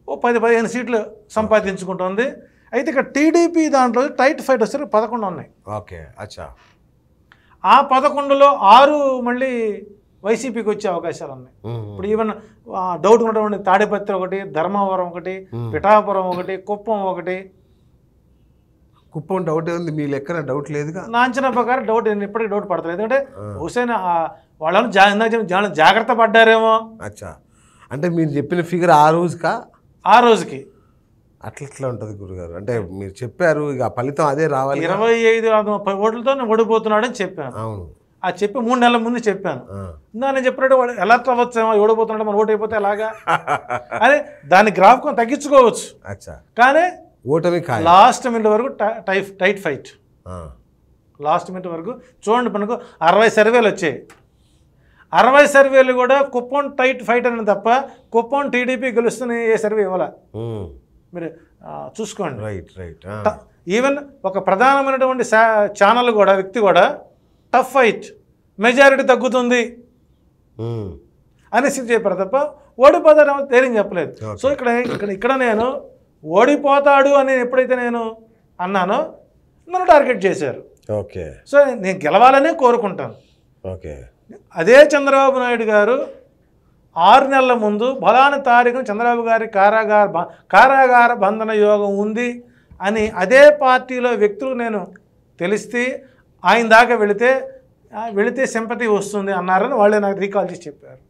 ఓ 10-15 సీట్లు సంపాదించుకుంటుంది. అయితే ఇక్కడ టీడీపీ దాంట్లో టైట్ ఫైట్ వస్తే 11 ఉన్నాయి. ఓకే. అచ్చా. ఆ 11లో 6 మళ్ళీ వైసీపీకి వచ్చే అవకాశాలు ఉన్నాయి. ఇప్పుడు ఈవెన్ డౌట్ ఉన్నటువంటి తాడిపత్రి ఒకటి, ధర్మవరం ఒకటి, పిఠాపురం ఒకటి, కుప్పం ఒకటి. కుప్పం డౌట్ ఉంది, మీ లెక్కన డౌట్ లేదుగా? నా అంచనా ప్రకారం డౌట్, ఇప్పటికీ డౌట్ పడతలేదు. ఎందుకంటే హుసేన్ వాళ్ళని జాగ్రత్త పడ్డారేమో. అచ్చా, అంటే మీరు చెప్పిన ఫిగర్ ఆ రోజుకా? ఆ రోజుకి అట్లా ఉంటుంది గురుగారు. అంటే మీరు చెప్పారు, ఇక ఫలితం అదే రావాలి. 25-30 ఓట్లతో నేను ఓడిపోతున్నాడని చెప్పాను. అవును, ఆ చెప్పి 3 నెలల ముందు చెప్పాను. నేను చెప్పినట్టు వాడు ఎలా అవ్వచ్చేమో, ఓడిపోతున్నాడు, మన ఓటు అయిపోతే ఎలాగా అని దాని గ్రాఫ్కం తగ్గించుకోవచ్చు. అచ్చా, కానీ ఓటమి లాస్ట్ మినిట్ వరకు టైట్ ఫైట్. లాస్ట్ మినిట్ వరకు చూడండి, మనకు 60 సర్వేలు వచ్చాయి. 60 సర్వేలు కూడా కుప్పం టైట్ ఫైట్ అని తప్ప కుప్పం టీడీపీ గెలుస్తున్న ఏ సర్వే ఇవ్వాల, మీరు చూసుకోండి. రైట్. ఈవెన్ ఒక ప్రధానమైనటువంటి ఛానల్ కూడా, వ్యక్తి కూడా టఫ్ ఫైట్, మెజారిటీ తగ్గుతుంది అనేసి చెప్పారు తప్ప ఓడిపోతాడేమో ధైర్యం చెప్పలేదు. సో ఇక్కడ నేను ఓడిపోతాడు అని ఎప్పుడైతే నేను అన్నానో నన్ను టార్గెట్ చేశారు. ఓకే. సో నేను గెలవాలనే కోరుకుంటాను. ఓకే. అదే చంద్రబాబు నాయుడు గారు 6 నెలల ముందు ఫలానా తారీఖున చంద్రబాబు గారి కారాగార బంధన యోగం ఉంది అని అదే పార్టీలో వ్యక్తులు నేను తెలిస్తే ఆయన దాకా వెళితే సింపతి వస్తుంది అన్నారని వాళ్ళే నాకు రీకాల్ చేసి చెప్పారు.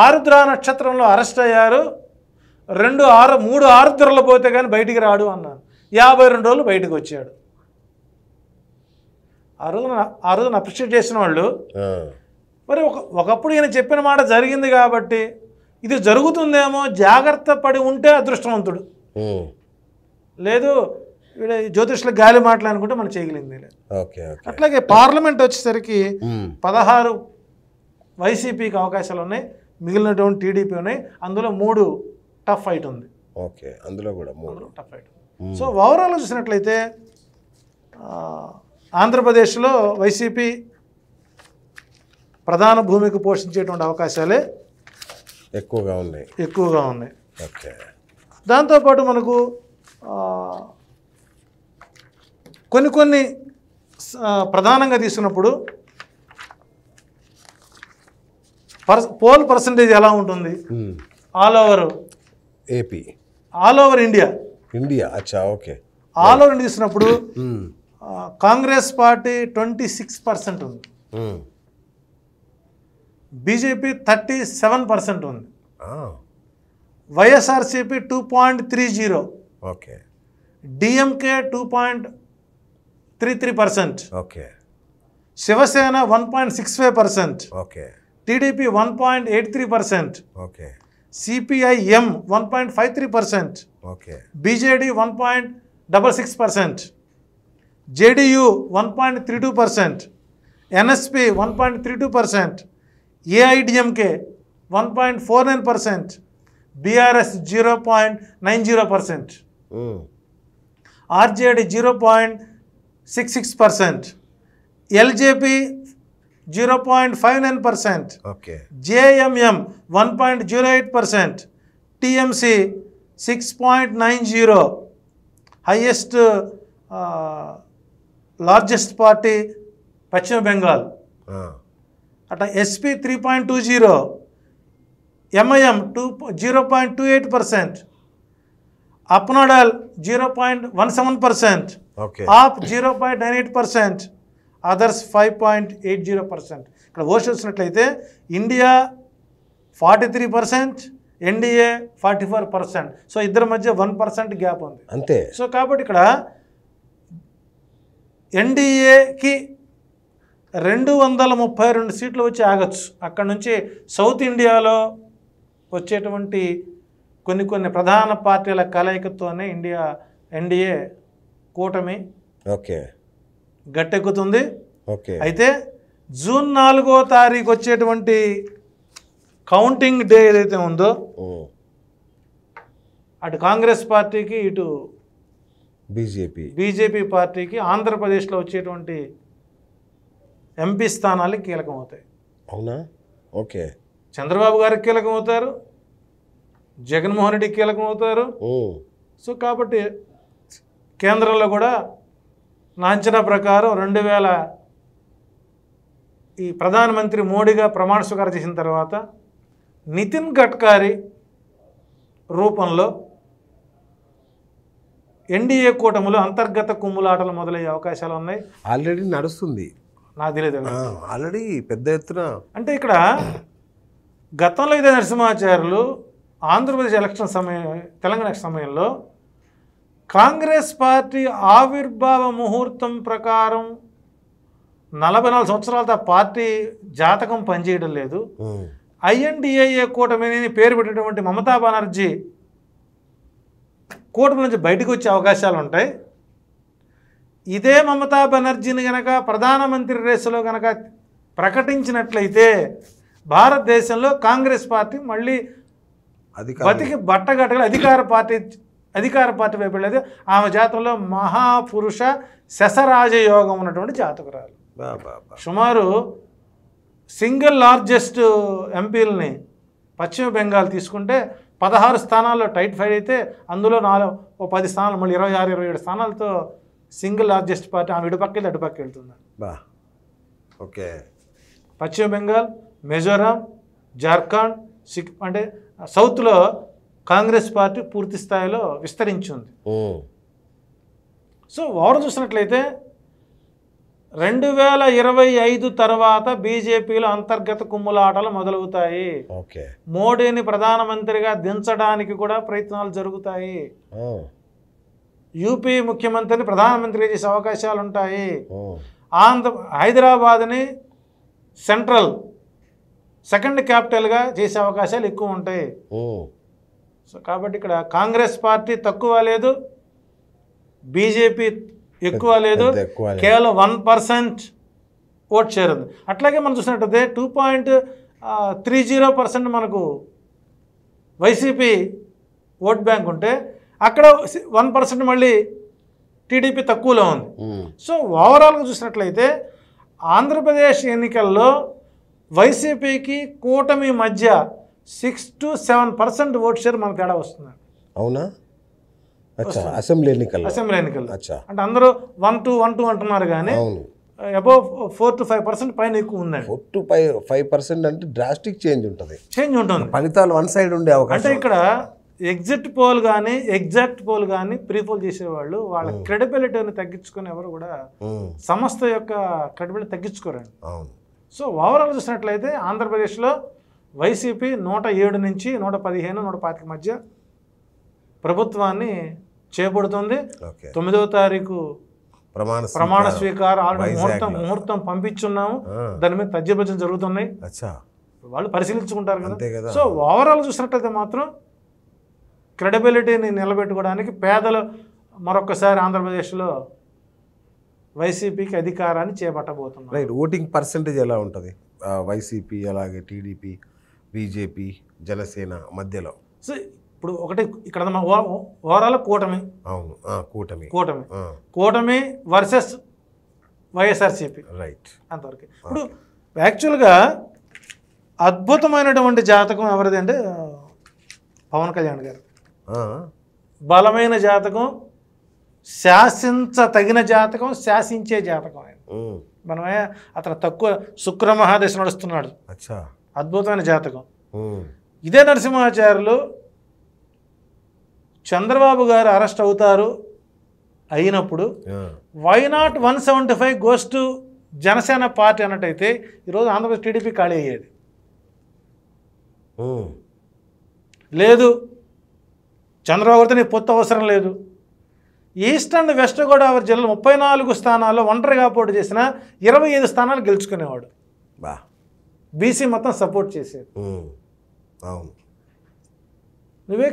ఆరుద్ర నక్షత్రంలో అరెస్ట్ అయ్యారు, 3 ఆరుద్రలు పోతే కానీ బయటికి రాడు అన్నాను. 52 రోజులు బయటకు వచ్చాడు. ఆ రోజున అప్రిషియేట్ చేసిన వాళ్ళు మరి ఒకప్పుడు ఈయన చెప్పిన మాట జరిగింది కాబట్టి ఇది జరుగుతుందేమో, జాగ్రత్త పడి ఉంటే అదృష్టవంతుడు. లేదు వీడ జ్యోతిష్ల గాలి మాటలు అనుకుంటే మనం చేయగలిగింది లేదు. అట్లాగే పార్లమెంట్ వచ్చేసరికి 16 వైసీపీకి అవకాశాలు ఉన్నాయి, మిగిలినటువంటి టీడీపీ ఉన్నాయి. అందులో 3 టఫ్ ఫైట్ ఉంది. ఓకే, అందులో కూడా 3 టఫ్ ఫైట్. సో ఓవరాల్ చూసినట్లయితే ఆంధ్రప్రదేశ్లో వైసీపీ ప్రధాన భూమిక పోషించేటువంటి అవకాశాలే ఎక్కువగా ఉన్నాయి. ఓకే. దాంతోపాటు మనకు కొన్ని ప్రధానంగా తీసుకున్నప్పుడు పోల్ పర్సంటేజ్ ఎలా ఉంటుంది all over AP, all over India. అచ్చా, ఓకే. ఆల్ ఓవర్ ఇండియా తీసుకున్నప్పుడు కాంగ్రెస్ పార్టీ 26% ఉంది, బీజేపీ 37% ఉంది, YSRCP 2.30, okay, DMK 2.33%, okay, Shiv Sena 1.65%, okay, TDP 1.83%, okay, CPIM 1.53%, okay, BJD 1.66%, JDU 1.32%, NSP 1.32%, AIADMK 1.49%, BRS 0.90%, RJD 0.66%, LJP 0.59%, okay, JMM 1.08%, TMC 6.90, highest largest party పశ్చిమ బెంగాల్. అట్లా SP 3.20, MIM 0.28%, Apna Dal 0.17%, okay, ఆప్ 0.98%, others 5.80%. ఇక్కడ oats చూసినట్లయితే India 43%, NDA 44%. So ఇద్దరి మధ్య 1% gap ఉంది అంతే. So కాబట్టి ఇక్కడ ఎన్డీఏకి 232 సీట్లు వచ్చి ఆగచ్చు. అక్కడ నుంచి సౌత్ ఇండియాలో వచ్చేటువంటి కొన్ని ప్రధాన పార్టీల కలయికతోనే ఎన్డీఏ కూటమి ఓకే గట్టెక్కుతుంది. ఓకే, అయితే జూన్ 4వ తారీఖు వచ్చేటువంటి కౌంటింగ్ డే ఏదైతే ఉందో అటు కాంగ్రెస్ పార్టీకి ఇటు బీజేపీ పార్టీకి ఆంధ్రప్రదేశ్లో వచ్చేటువంటి ఎంపీ స్థానాలు కీలకం అవుతాయి. అవునా? ఓకే, చంద్రబాబు గారికి కీలకం అవుతారు, జగన్మోహన్ రెడ్డికి కీలకం అవుతారు. సో కాబట్టి కేంద్రంలో కూడా నా అంచనా ప్రకారం 2000 ఈ ప్రధానమంత్రి మోడీగా ప్రమాణ స్వీకారం చేసిన తర్వాత నితిన్ గడ్కరీ రూపంలో ఎన్డీఏ కూటమిలో అంతర్గత కుమ్ములాటలు మొదలయ్యే అవకాశాలు ఉన్నాయి. ఆల్రెడీ నడుస్తుంది, నాకు తెలియదు. ఆల్రెడీ పెద్ద ఎత్తున. అంటే ఇక్కడ గతంలో ఇదే నరసింహాచార్యులు ఆంధ్రప్రదేశ్ ఎలక్షన్ తెలంగాణ సమయంలో కాంగ్రెస్ పార్టీ ఆవిర్భావ ముహూర్తం ప్రకారం 44 సంవత్సరాలతో పార్టీ జాతకం పనిచేయడం లేదు. ఐఎన్డిఏఏ కూటమిని పేరు పెట్టినటువంటి మమతా బెనర్జీ కూటమి నుంచి బయటకు వచ్చే అవకాశాలు ఉంటాయి. ఇదే మమతా బెనర్జీని కనుక ప్రధానమంత్రి రేసులో కనుక ప్రకటించినట్లయితే భారతదేశంలో కాంగ్రెస్ పార్టీ మళ్ళీ బతికి బట్టగట్టగా అధికార పార్టీ వైపు వెళ్ళేది. ఆమె జాతకంలో మహాపురుష శశరాజయోగం ఉన్నటువంటి జాతకురాలు. సుమారు సింగిల్ లార్జెస్ట్ ఎంపీలని పశ్చిమ బెంగాల్ తీసుకుంటే 16 స్థానాల్లో టైట్ ఫైట్ అయితే అందులో 10 స్థానాలు మళ్ళీ 26-27 స్థానాలతో సింగిల్ లార్జెస్ట్ పార్టీ ఆమె ఇటుపక్క అటుపక్క వెళ్తుంది. ఓకే, పశ్చిమ బెంగాల్, మిజోరాం, జార్ఖండ్, అంటే సౌత్లో కాంగ్రెస్ పార్టీ పూర్తి స్థాయిలో విస్తరించింది. సో ఓవర్ చూసినట్లయితే 2025 తర్వాత బీజేపీలో అంతర్గత కుమ్ములాటలు మొదలవుతాయి. మోడీని ప్రధానమంత్రిగా దించడానికి కూడా ప్రయత్నాలు జరుగుతాయి. యూపీ ముఖ్యమంత్రిని ప్రధానమంత్రిగా చేసే అవకాశాలు ఉంటాయి. హైదరాబాద్ని సెకండ్ క్యాపిటల్గా చేసే అవకాశాలు ఎక్కువ ఉంటాయి. సో కాబట్టి ఇక్కడ కాంగ్రెస్ పార్టీ తక్కువ లేదు, బీజేపీ ఎక్కువ లేదు, కేవలం 1% ఓట్ షేర్ ఉంది. అట్లాగే మనం చూసినట్టయితే 2.30% మనకు వైసీపీ ఓట్ బ్యాంక్ ఉంటే అక్కడ 1% మళ్ళీ టీడీపీ తక్కువలో ఉంది. సో ఓవరాల్గా చూసినట్లయితే ఆంధ్రప్రదేశ్ ఎన్నికల్లో వైసీపీకి కూటమి మధ్య 6 to 7% ఓట్ షేర్ మనకు తేడా వస్తుంది. అవునా? అసెంబ్లీ ఎన్నికలు అంటే అందరూ 1-2 అంటున్నారు కానీ అబౌవ్ 4 to 5% పైన ఎక్కువ ఉందండి. 4 to 5% అంటే డ్రాస్టిక్ చేంజ్ ఉంటుంది. ఫలితాలు వన్ సైడ్ ఉండే అవకాశం. అంటే ఇక్కడ ఎగ్జిట్ పోల్ కానీ ఎగ్జాక్ట్ పోల్ కానీ ప్రీపోల్ చేసేవాళ్ళు వాళ్ళ క్రెడిబిలిటీని తగ్గించుకొని ఎవరు కూడా సంస్థ యొక్క క్రెడిబిలిటీ తగ్గించుకోరండి. సో ఓవరాల్ చూసినట్లయితే ఆంధ్రప్రదేశ్లో వైసీపీ 107 నుంచి 115, 125 మధ్య ప్రభుత్వాన్ని చేపడుతుంది. 9వ తారీఖు ప్రమాణ స్వీకారం ఆల్రెడీ ముహూర్తం పంపించున్నాము. దాని మీద తర్జన జరుగుతున్నాయి, వాళ్ళు పరిశీలించుకుంటారు కదా. సో ఓవరాల్ చూసినట్లయితే మాత్రం క్రెడిబిలిటీని నిలబెట్టుకోవడానికి పేదలు మరొకసారి ఆంధ్రప్రదేశ్లో వైసీపీకి అధికారాన్ని చేపట్టబోతున్నారు. రైట్. ఓటింగ్ పర్సెంటేజ్ ఎలా ఉంటుంది వైసీపీ అలాగే టీడీపీ బీజేపీ జనసేన మధ్యలో? సో ఇప్పుడు ఒకటి ఇక్కడ ఓవరాల్ కూటమి అవును కూటమి కూటమి కూటమి వర్సెస్ వైఎస్ఆర్సీపీ రైట్ అంతవరకు. ఇప్పుడు యాక్చువల్గా అద్భుతమైనటువంటి జాతకం ఎవరిది అంటే పవన్ కళ్యాణ్ గారు. బలమైన జాతకం, శాసించతగిన జాతకం, శాసించే జాతకం ఆయన. మనమే అతను తక్కువ శుక్ర మహాదశ నడుస్తున్నాడు, అద్భుతమైన జాతకం. ఇదే నరసింహాచార్యులు చంద్రబాబు గారు అరెస్ట్ అవుతారు అయినప్పుడు why not 175 goes to Janasena party అన్నట్టయితే ఈరోజు ఆంధ్రప్రదేశ్ టీడీపీ ఖాళీ అయ్యేది. లేదు, చంద్రబాబు గారితో నీ పొత్తు అవసరం లేదు. ఈస్ట్ అండ్ వెస్ట్ గోదావరి జిల్లాలో 34 స్థానాల్లో ఒంటరిగా పోటీ చేసిన 25 స్థానాలు గెలుచుకునేవాడు. బీసీ మొత్తం సపోర్ట్ చేసేది. అవును, నువ్వే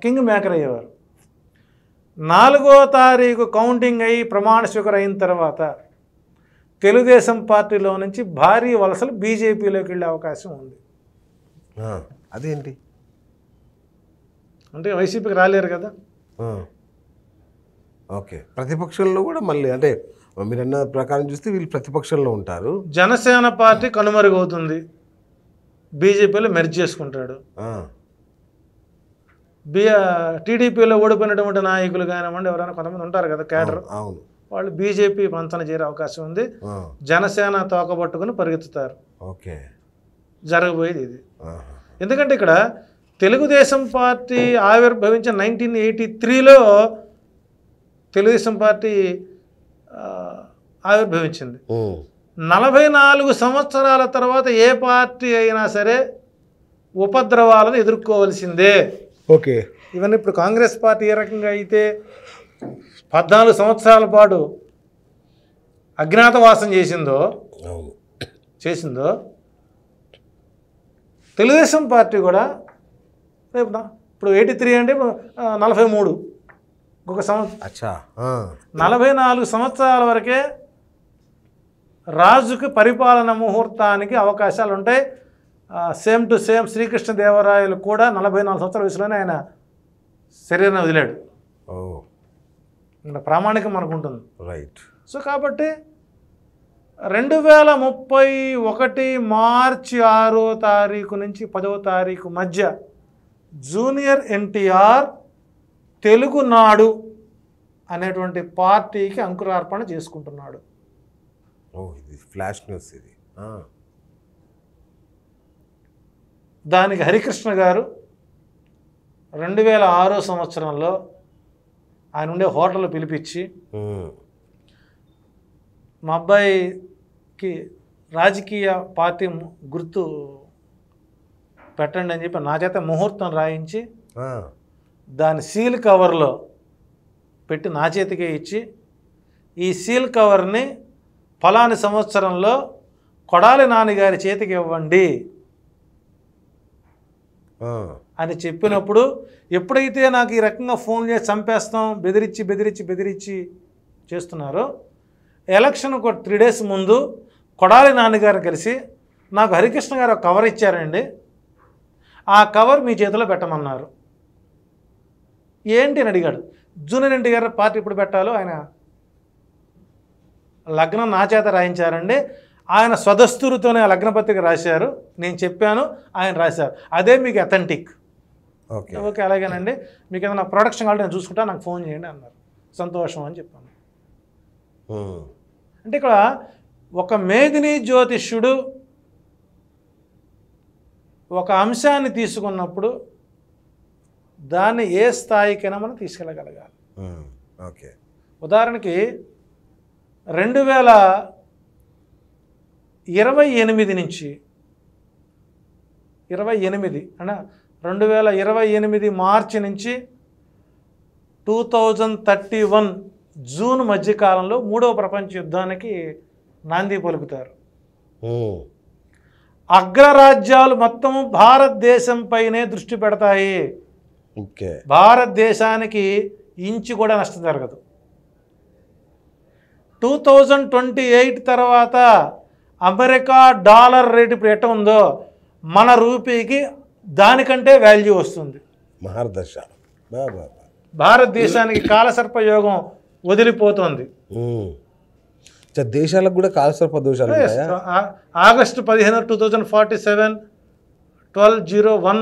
కింగ్ మేకర్ అయ్యేవారు. 4వ తారీఖు కౌంటింగ్ అయ్యి ప్రమాణ స్వీకారం అయిన తర్వాత తెలుగుదేశం పార్టీలో నుంచి భారీ వలసలు బీజేపీలోకి వెళ్ళే అవకాశం ఉంది. అదేంటి అంటే వైసీపీకి రాలేరు కదా. ఓకే, ప్రతిపక్షంలో కూడా మళ్ళీ అంటే మీరన్న ప్రకారం చూస్తే వీళ్ళు ప్రతిపక్షంలో ఉంటారు. జనసేన పార్టీ కనుమరుగవుతుంది, బీజేపీలో మెర్జ్ చేసుకుంటాడు. టీడీపీలో ఓడిపోయినటువంటి నాయకులు కానివ్వండి, ఎవరైనా కొంతమంది ఉంటారు కదా కేడర్, అవును, వాళ్ళు బీజేపీ పంచన చేరే అవకాశం ఉంది. జనసేన తోకబట్టుకుని పరిగెత్తుతారు. ఓకే, జరగబోయేది ఇది. ఎందుకంటే ఇక్కడ తెలుగుదేశం పార్టీ ఆవిర్భవించిన 1983లో తెలుగుదేశం పార్టీ ఆవిర్భవించింది. 44 సంవత్సరాల తర్వాత ఏ పార్టీ అయినా సరే ఉపద్రవాలను ఎదుర్కోవలసిందే. ఓకే, ఇవన్నీ ఇప్పుడు కాంగ్రెస్ పార్టీ ఏ రకంగా అయితే 14 సంవత్సరాల పాటు అజ్ఞాతవాసం చేసిందో తెలుగుదేశం పార్టీ కూడా రేపు ఇప్పుడు 83 అంటే ఇప్పుడు 43 ఒక సంవత్సరం 44 సంవత్సరాల వరకే రాజుకి పరిపాలన ముహూర్తానికి అవకాశాలు ఉంటాయి. సేమ్ టు సేమ్ శ్రీకృష్ణదేవరాయలు కూడా 44 సంవత్సరాల వయసులోనే ఆయన శరీరాన్ని వదిలాడు. ప్రామాణికం మనకు ఉంటుంది. రైట్. సో కాబట్టి 2031 మార్చి 6వ తారీఖు నుంచి 10వ తారీఖు మధ్య జూనియర్ ఎన్టీఆర్ తెలుగునాడు అనేటువంటి పార్టీకి అంకురార్పణ చేసుకుంటున్నాడు. ఇది ఫ్లాష్ న్యూస్ ఇది. దానికి హరికృష్ణ గారు 2006 సంవత్సరంలో ఆయన ఉండే హోటల్ పిలిపించి మా అబ్బాయికి రాజకీయ పార్టీ గుర్తు పెట్టండి అని చెప్పి నా చేత ముహూర్తం రాయించి దాని సీల్ కవర్లో పెట్టి నా చేతికే ఇచ్చి ఈ సీల్ కవర్ని ఫలాని సంవత్సరంలో కొడాలి నాన్నగారి చేతికి ఇవ్వండి అని చెప్పినప్పుడు ఎప్పుడైతే నాకు ఈ రకంగా ఫోన్ చేసి చంపేస్తాం బెదిరించి చేస్తున్నారో ఎలక్షన్ ఒక 3 days ముందు కొడాలి నాన్నగారు కలిసి నాకు హరికృష్ణ గారు ఒక కవర్ ఇచ్చారండి, ఆ కవర్ మీ చేతిలో పెట్టమన్నారు. ఏంటి అని అడిగాడు. జూనియర్ ఎన్టీఆర్ పార్టీ ఇప్పుడు పెట్టాలో ఆయన లగ్నం నా చేత రాయించారండి, ఆయన స్వదస్తురితోనే ఆ లగ్నపత్రిక రాశారు, నేను చెప్పాను ఆయన రాశారు, అదే మీకు అథెంటిక్. ఓకే అలాగేనండి, మీకు ఏదైనా ప్రొడక్షన్ కావాలి నేను చూసుకుంటా, నాకు ఫోన్ చేయండి అన్నారు. సంతోషం అని చెప్పాను. అంటే ఇక్కడ ఒక మేదిని జ్యోతిష్యుడు ఒక అంశాన్ని తీసుకున్నప్పుడు దాన్ని ఏ స్థాయికైనా మనం తీసుకెళ్ళగలగాలి. ఓకే, ఉదాహరణకి 2028 నుంచి 2028 మార్చి నుంచి 2031 జూన్ మధ్యకాలంలో 3వ ప్రపంచ యుద్ధానికి నాంది పలుకుతారు. అగ్రరాజ్యాలు మొత్తము భారతదేశంపైనే దృష్టి పెడతాయి. భారతదేశానికి ఇంచు కూడా నష్టం జరగదు. 2028 తర్వాత అమెరికా డాలర్ రేటు ఇప్పుడు ఎట్ట ఉందో మన రూపీకి దానికంటే వాల్యూ వస్తుంది. మహర్దశ బాబా. భారతదేశానికి కాలసర్ప యోగం వదిలిపోతుంది. దేశాలకు కూడా కాలసర్ప దోషాలు ఉన్నాయా? ఆగస్టు 15, 2047 12:01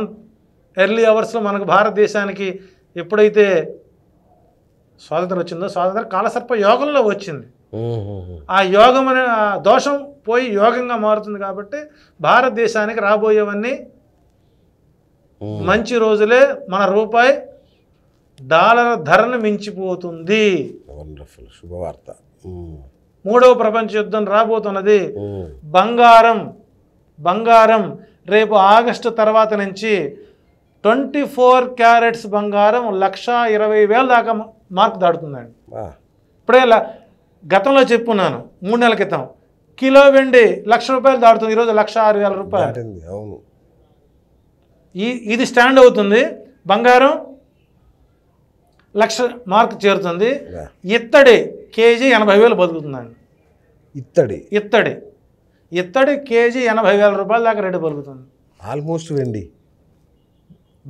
ఎర్లీ అవర్స్లో మనకు భారతదేశానికి ఎప్పుడైతే స్వాతంత్రం వచ్చిందో స్వాతంత్రం కాలసర్ప యోగంలో వచ్చింది. ఆ యోగం అనే దోషం పోయి యోగంగా మారుతుంది కాబట్టి భారతదేశానికి రాబోయేవన్నీ మంచి రోజులే. మన రూపాయి డాలర్ ధరను మించిపోతుంది. వండర్ఫుల్ శుభవార్త. మూడవ ప్రపంచ యుద్ధం రాబోతున్నది. బంగారం రేపు ఆగస్టు తర్వాత నుంచి 24 క్యారెట్స్ బంగారం 1,20,000 దాకా మార్క్ దాటుతుందండి. ఇప్పుడే గతంలో చెప్పున్నాను 3 నెలల క్రితం కిలో వెండి ₹1,00,000 దాటుతుంది. ఈరోజు 1,06,000 రూపాయలు. అవును, ఇది స్టాండ్ అవుతుంది. బంగారం 1,00,000 మార్క్ చేరుతుంది. ఇత్తడి కేజీ 80,000 బతుకుతుందండి. ఇత్తడి కేజీ 80,000 రూపాయల దాకా రేటు పలుకుతుంది. ఆల్మోస్ట్ వెండి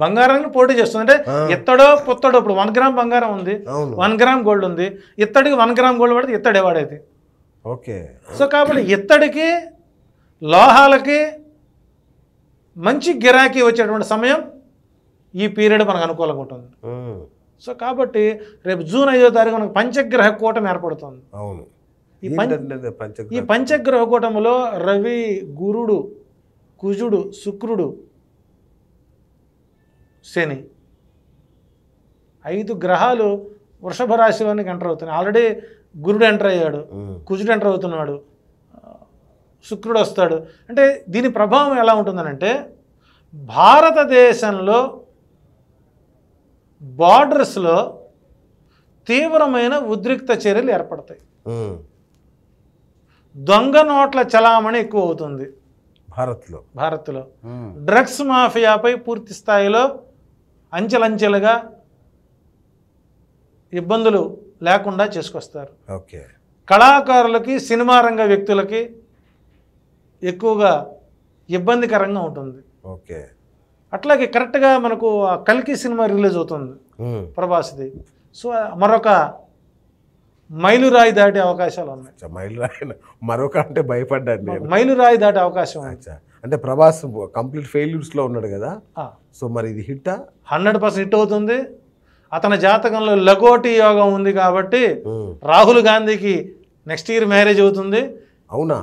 బంగారాన్ని పోటీ చేస్తుంది. అంటే ఇత్తడో పుత్తడో, ఇప్పుడు 1 గ్రామ్ బంగారం ఉంది, 1 గ్రామ్ గోల్డ్ ఉంది. ఇత్తడికి 1 గ్రామ్ గోల్డ్ పడితే ఇత్తడే వాడేది. ఓకే. సో కాబట్టి ఇత్తడికి లోహాలకి మంచి గిరాకీ వచ్చేటువంటి సమయం ఈ పీరియడ్ మనకు అనుకూలంగా ఉంటుంది. సో కాబట్టి రేపు జూన్ 5వ తారీఖు మనకు పంచగ్రహ కూటమి ఏర్పడుతుంది. అవును. ఈ పంచగ్రహ కూటమిలో రవి, గురుడు, కుజుడు, శుక్రుడు, శని 5 గ్రహాలు వృషభ రాశిలోనికి ఎంటర్ అవుతున్నాయి. ఆల్రెడీ గురుడు ఎంటర్ అయ్యాడు, కుజుడు ఎంటర్ అవుతున్నాడు, శుక్రుడు వస్తాడు. అంటే దీని ప్రభావం ఎలా ఉంటుందనంటే భారతదేశంలో బార్డర్స్లో తీవ్రమైన ఉద్రిక్త చర్యలు ఏర్పడతాయి. దొంగ నోట్ల చలామణి ఎక్కువ అవుతుంది భారత్లో. డ్రగ్స్ మాఫియాపై పూర్తి స్థాయిలో అంచెలంచెలుగా ఇబ్బందులు లేకుండా చేసుకొస్తారు. కళాకారులకి, సినిమా రంగ వ్యక్తులకి ఎక్కువగా ఇబ్బందికరంగా ఉంటుంది. అట్లాగే కరెక్ట్గా మనకు కల్కి సినిమా రిలీజ్ అవుతుంది ప్రభాస్ది. సో మరొక మైలురాయి దాటే అవకాశాలు ఉన్నాయి. మరొక అంటే భయపడ్డాడు. మైలురాయి దాటే అవకాశం అంటే ప్రభాస్ కంప్లీట్ ఫెయిల్యూర్స్లో ఉన్నాడు కదా. సో మరి ఇది హిట్టా? 100% హిట్ అవుతుంది. అతని జాతకంలో లగోటి యోగం ఉంది కాబట్టి రాహుల్ గాంధీకి నెక్స్ట్ ఇయర్ మ్యారేజ్ అవుతుంది. అవునా?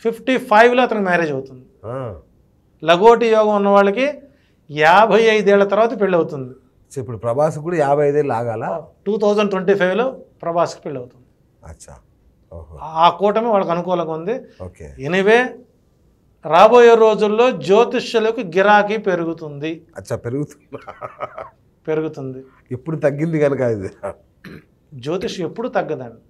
55లో అతనికి మ్యారేజ్ అవుతుంది. లగోటి యోగం ఉన్న వాళ్ళకి 55 ఏళ్ల తర్వాత పెళ్ళి అవుతుంది. ఇప్పుడు ప్రభాస్ కూడా 55 ఏళ్ళు ఆగాల. 2025లో ప్రభాస్కి పెళ్ళి అవుతుంది. ఆ కూటమి వాళ్ళకి అనుకూలంగా ఉంది. ఎనీవే రాబోయే రోజుల్లో జ్యోతిష్యులకు గిరాకీ పెరుగుతుంది. పెరుగుతుంది. ఎప్పుడు తగ్గింది కనుక ఇది జ్యోతిష్యం ఎప్పుడు తగ్గదండి.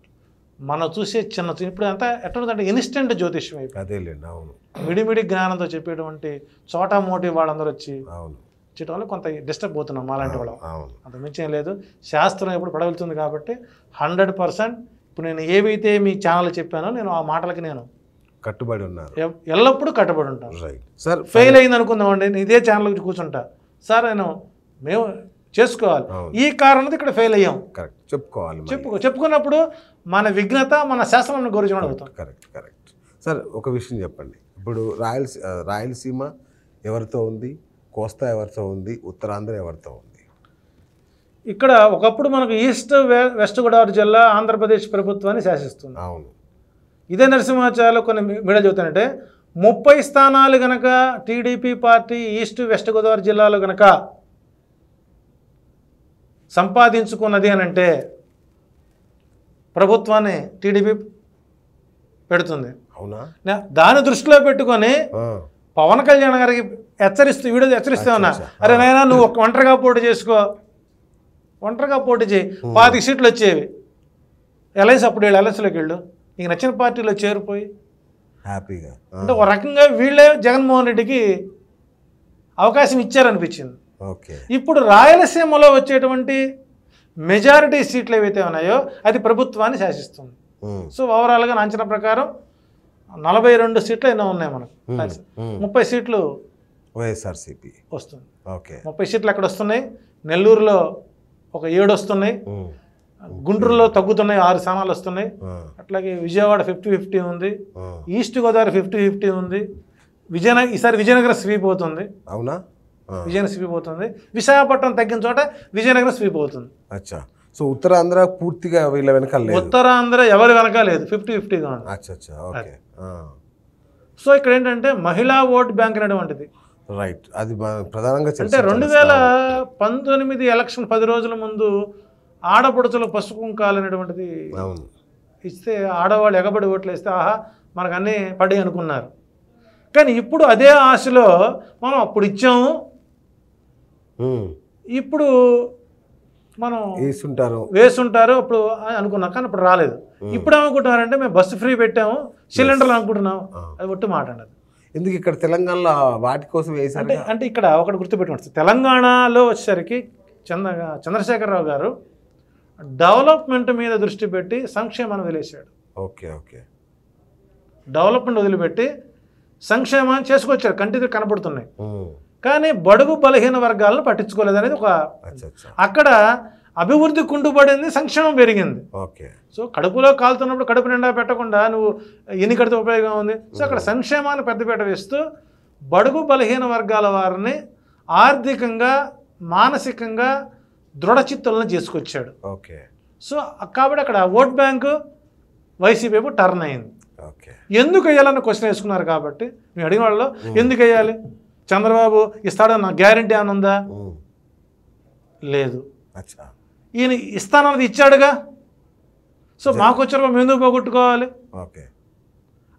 మనం చూసే చిన్న ఇప్పుడు అంతా ఎట్లుందంటే ఇన్స్టెంట్ జ్యోతిష్యం అదేలేండి. అవును. మిడిమిడి జ్ఞానంతో చెప్పేటువంటి చోటా మోటి వాళ్ళందరూ వచ్చి చేయడం వల్ల కొంత డిస్టర్బ్ అవుతున్నాం అలాంటి వాళ్ళం. అంత మించేం లేదు. శాస్త్రం ఎప్పుడు పడవలుతుంది కాబట్టి 100% ఇప్పుడు నేను ఏవైతే మీ ఛానల్ చెప్పానో నేను ఆ మాటలకి నేను కట్టుబడి ఉన్నాను, ఎల్లప్పుడూ కట్టుబడి ఉంటాను. సార్ ఫెయిల్ అయింది అనుకుందామండి, నేను ఇదే ఛానల్ గురించి కూర్చుంటా, సార్ మేము చేసుకోవాలి, ఈ కారణంతో ఇక్కడ ఫెయిల్ అయ్యాం చెప్పుకోవాలి. చెప్పుకున్నప్పుడు మన విఘ్నత మన శాస్త్రాన్ని గౌరవించడం అవుతాం. కరెక్ట్. సార్ ఒక విషయం చెప్పండి. ఇప్పుడు రాయలసీమ ఎవరితో ఉంది, కోస్తా ఎవరితో ఉంది, ఉత్తరాంధ్ర ఎవరితో ఉంది? ఇక్కడ ఒకప్పుడు మనకు ఈస్ట్ వెస్ట్ గోదావరి జిల్లా ఆంధ్రప్రదేశ్ ప్రభుత్వాన్ని శాసిస్తుంది. అవును. ఇదే నరసింహాచార్యులు కొన్ని మీడియా చెబుతానంటే 30 స్థానాలు గనక TDP party east west Godavari జిల్లాలో గనక సంపాదించుకున్నది అని అంటే ప్రభుత్వాన్ని టీడీపీ పెడుతుంది. అవునా? దాన్ని దృష్టిలో పెట్టుకొని పవన్ కళ్యాణ్ గారికి వీడియో హెచ్చరిస్తూ ఉన్నా, అరే నైనా నువ్వు ఒంటరిగా పోటీ చేసుకో, ఒంటరిగా పోటీ చేయి, 25 సీట్లు వచ్చేవి. ఎల్ఐసి అప్పుడు ఎల్ఐసిలోకి వెళ్ళు, నీకు నచ్చిన పార్టీలో చేరిపోయి హ్యాపీగా. అంటే ఒక రకంగా వీళ్ళే జగన్మోహన్ రెడ్డికి అవకాశం ఇచ్చారనిపించింది. ఇప్పుడు రాయలసీమలో వచ్చేటువంటి మెజారిటీ సీట్లు ఏవైతే ఉన్నాయో అది ప్రభుత్వాన్ని శాసిస్తుంది. సో ఓవరాల్గా నా అంచనా ప్రకారం 42 సీట్లు ఎన్నో ఉన్నాయి మనకు, 30 సీట్లు వైఎస్ఆర్సీపీ వస్తుంది. ఓకే. 30 సీట్లు అక్కడ వస్తున్నాయి. నెల్లూరులో ఒక 7 వస్తున్నాయి. గుంటూరులో తగ్గుతున్నాయి, 6 స్థానాలు వస్తున్నాయి. అట్లాగే విజయవాడ 50-50 ఉంది. ఈస్ట్ గోదావరి 50-50 ఉంది. ఈసారి విజయనగరం స్వీప్ అవుతుంది. అవునా? విజయనగరం స్వీప్ అవుతుంది. విశాఖపట్నం తగ్గిన చోట విజయనగరం స్వీప్ అవుతుంది. అచ్చా. సో ఉత్తరాంధ్ర పూర్తిగా వీళ్ళ వెనకాల లేదు. ఉత్తరాంధ్ర ఎవరి వెనక లేదు, 50-50గా ఉంది. అచ్చా. ఓకే. సో ఇక్కడ ఏంటంటే మహిళా ఓట్ బ్యాంక్ అనేటువంటిది రైట్. అది ప్రధానంగా అంటే 2019 ఎలక్షన్ 10 రోజుల ముందు ఆడపడుచులకు పసుపు కుంకాలు అనేటువంటిది ఇస్తే ఆడవాళ్ళు ఎగబడి ఓట్లు వేస్తే ఆహా మనకు అన్నీ పడి అనుకున్నారు. కానీ ఇప్పుడు అదే ఆశలో మనం అప్పుడు ఇచ్చాము, ఇప్పుడు మనం వేసుంటారు అప్పుడు అనుకున్నాం, కానీ ఇప్పుడు రాలేదు. ఇప్పుడు ఏమనుకుంటున్నారంటే మేము బస్సు ఫ్రీ పెట్టాము, సిలిండర్లు అనుకుంటున్నాం. అది ఒట్టి మాట అండి. ఎందుకు ఇక్కడ తెలంగాణలో వాటి కోసం వేసారు అంటే ఇక్కడ ఒకటి గుర్తుపెట్టుకోండి, తెలంగాణలో వచ్చేసరికి చంద్రశేఖరరావు గారు డెవలప్మెంట్ మీద దృష్టి పెట్టి సంక్షేమాన్ని వదిలేశాడు. ఓకే. డెవలప్మెంట్ వదిలిపెట్టి సంక్షేమాన్ని చేసుకొచ్చారు, కంటికి కనపడుతున్నాయి. కానీ బడుగు బలహీన వర్గాలను పట్టించుకోలేదు అనేది ఒక. అక్కడ అభివృద్ధి కుంటుపడింది, సంక్షేమం పెరిగింది. సో కడుపులో కాలుతున్నప్పుడు కడుపు నిండా పెట్టకుండా నువ్వు ఎన్ని కడితే ఉపయోగం ఉంది. సో అక్కడ సంక్షేమాన్ని పెద్దపీట వేస్తూ బడుగు బలహీన వర్గాల వారిని ఆర్థికంగా మానసికంగా దృఢచిత్తులను చేసుకొచ్చాడు. సో కాబట్టి అక్కడ ఓట్ బ్యాంకు వైసీపీ టర్న్ అయింది. ఎందుకు వేయాలని క్వశ్చన్ వేసుకున్నారు కాబట్టి మేము అడిగిన వాళ్ళు ఎందుకు వేయాలి, చంద్రబాబు ఇస్తాడన్న గ్యారంటీ అని ఉందా? లేదు. ఈయన ఇస్తానన్నది ఇచ్చాడుగా, సో మాకు వచ్చారు మేము ఎందుకు పోగొట్టుకోవాలి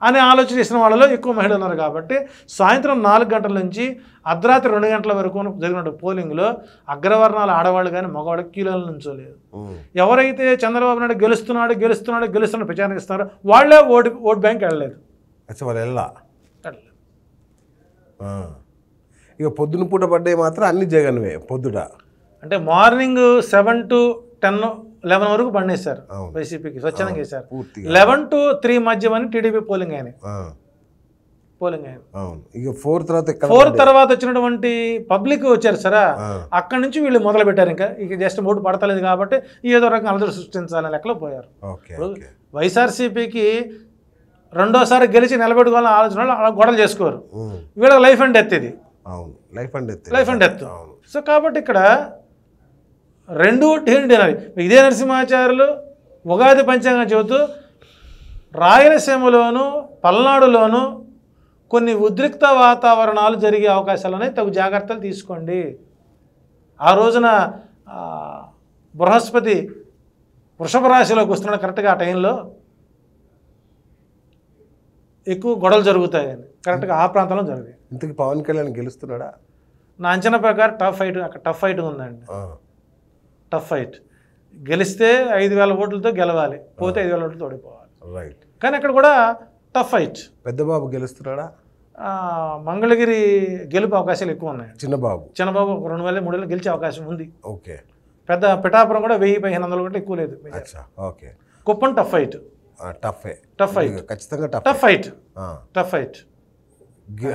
అనే ఆలోచన చేసిన వాళ్ళలో ఎక్కువ మహిళలు ఉన్నారు. కాబట్టి సాయంత్రం 4 గంటల నుంచి అర్ధరాత్రి 2 గంటల వరకు జరిగిన పోలింగ్లో అగ్రవర్ణాల ఆడవాళ్ళు కానీ మగవాళ్ళకి కీలోల నుంచోలేదు. ఎవరైతే చంద్రబాబు నాయుడు గెలుస్తున్నాడు ప్రచారం ఇస్తున్నారో వాళ్ళే ఓట్ బ్యాంక్ వెళ్ళలేదు. ఇక పొద్దున పూట పడ్డాయి మాత్రం అన్ని జగన్వే. పొద్దుట అంటే మార్నింగ్ 7 to 10, 11 వరకు పండేశారు వైసీపీకి, స్వచ్ఛందంగా వేశారు. 11 to 3 మధ్య అని టీడీపీ పోలింగ్ అయింది. ఇక 4 తర్వాత వచ్చినటువంటి పబ్లిక్ వచ్చారు సరే, అక్కడి నుంచి వీళ్ళు మొదలు పెట్టారు. ఇక జస్ట్ ఓటు పడతలేదు కాబట్టి ఏదో రకంగా అలజడి సృష్టించాలనే లెక్కలో పోయారు. వైఎస్ఆర్సీపీకి రెండోసారి గెలిచి నిలబెట్టుకోవాలని ఆలోచన అలా గొడవలు చేసుకోరు. వీళ్ళకి లైఫ్ అండ్ డెత్ ఇది, లైఫ్ అండ్ డెత్. సో కాబట్టి ఇక్కడ రెండు ఏంటి ఇదే నరసింహాచార్యులు ఉగాది పంచాంగం చెబుతూ రాయలసీమలోను పల్నాడులోను కొన్ని ఉద్రిక్త వాతావరణాలు జరిగే అవకాశాలని తగు జాగ్రత్తలు తీసుకోండి. ఆ రోజున బృహస్పతి వృషభ రాశిలోకి వస్తున్నాడు, కరెక్ట్గా ఆ టైంలో ఎక్కువ గొడవలు జరుగుతాయని కరెక్ట్గా ఆ ప్రాంతంలో జరిగాయి. ఇంతకీ పవన్ కళ్యాణ్ గెలుస్తున్నాడా? నా అంచనా ప్రకారం టఫ్ ఫైట్ ఉందండి. Tough fight. గెలిస్తే 5,000 ఓట్లతో గెలవాలి, పోతే 5,000 ఓట్లతో ఓడిపోవాలి. రైట్. కానీ అక్కడ కూడా టఫ్ ఫైట్. పెద్దబాబు గెలుస్తున్నాడా? మంగళగిరి గెలుపు అవకాశాలు ఎక్కువ ఉన్నాయి. చిన్నబాబు 2,000-3,000 గెలిచే అవకాశం ఉంది. ఓకే. పెద్ద పిఠాపురం కూడా 1,000-1,500 కంటే ఎక్కువ లేదు. ఓకే. Kuppam tough fight. ఖచ్చితంగా టఫ్ ఫైట్.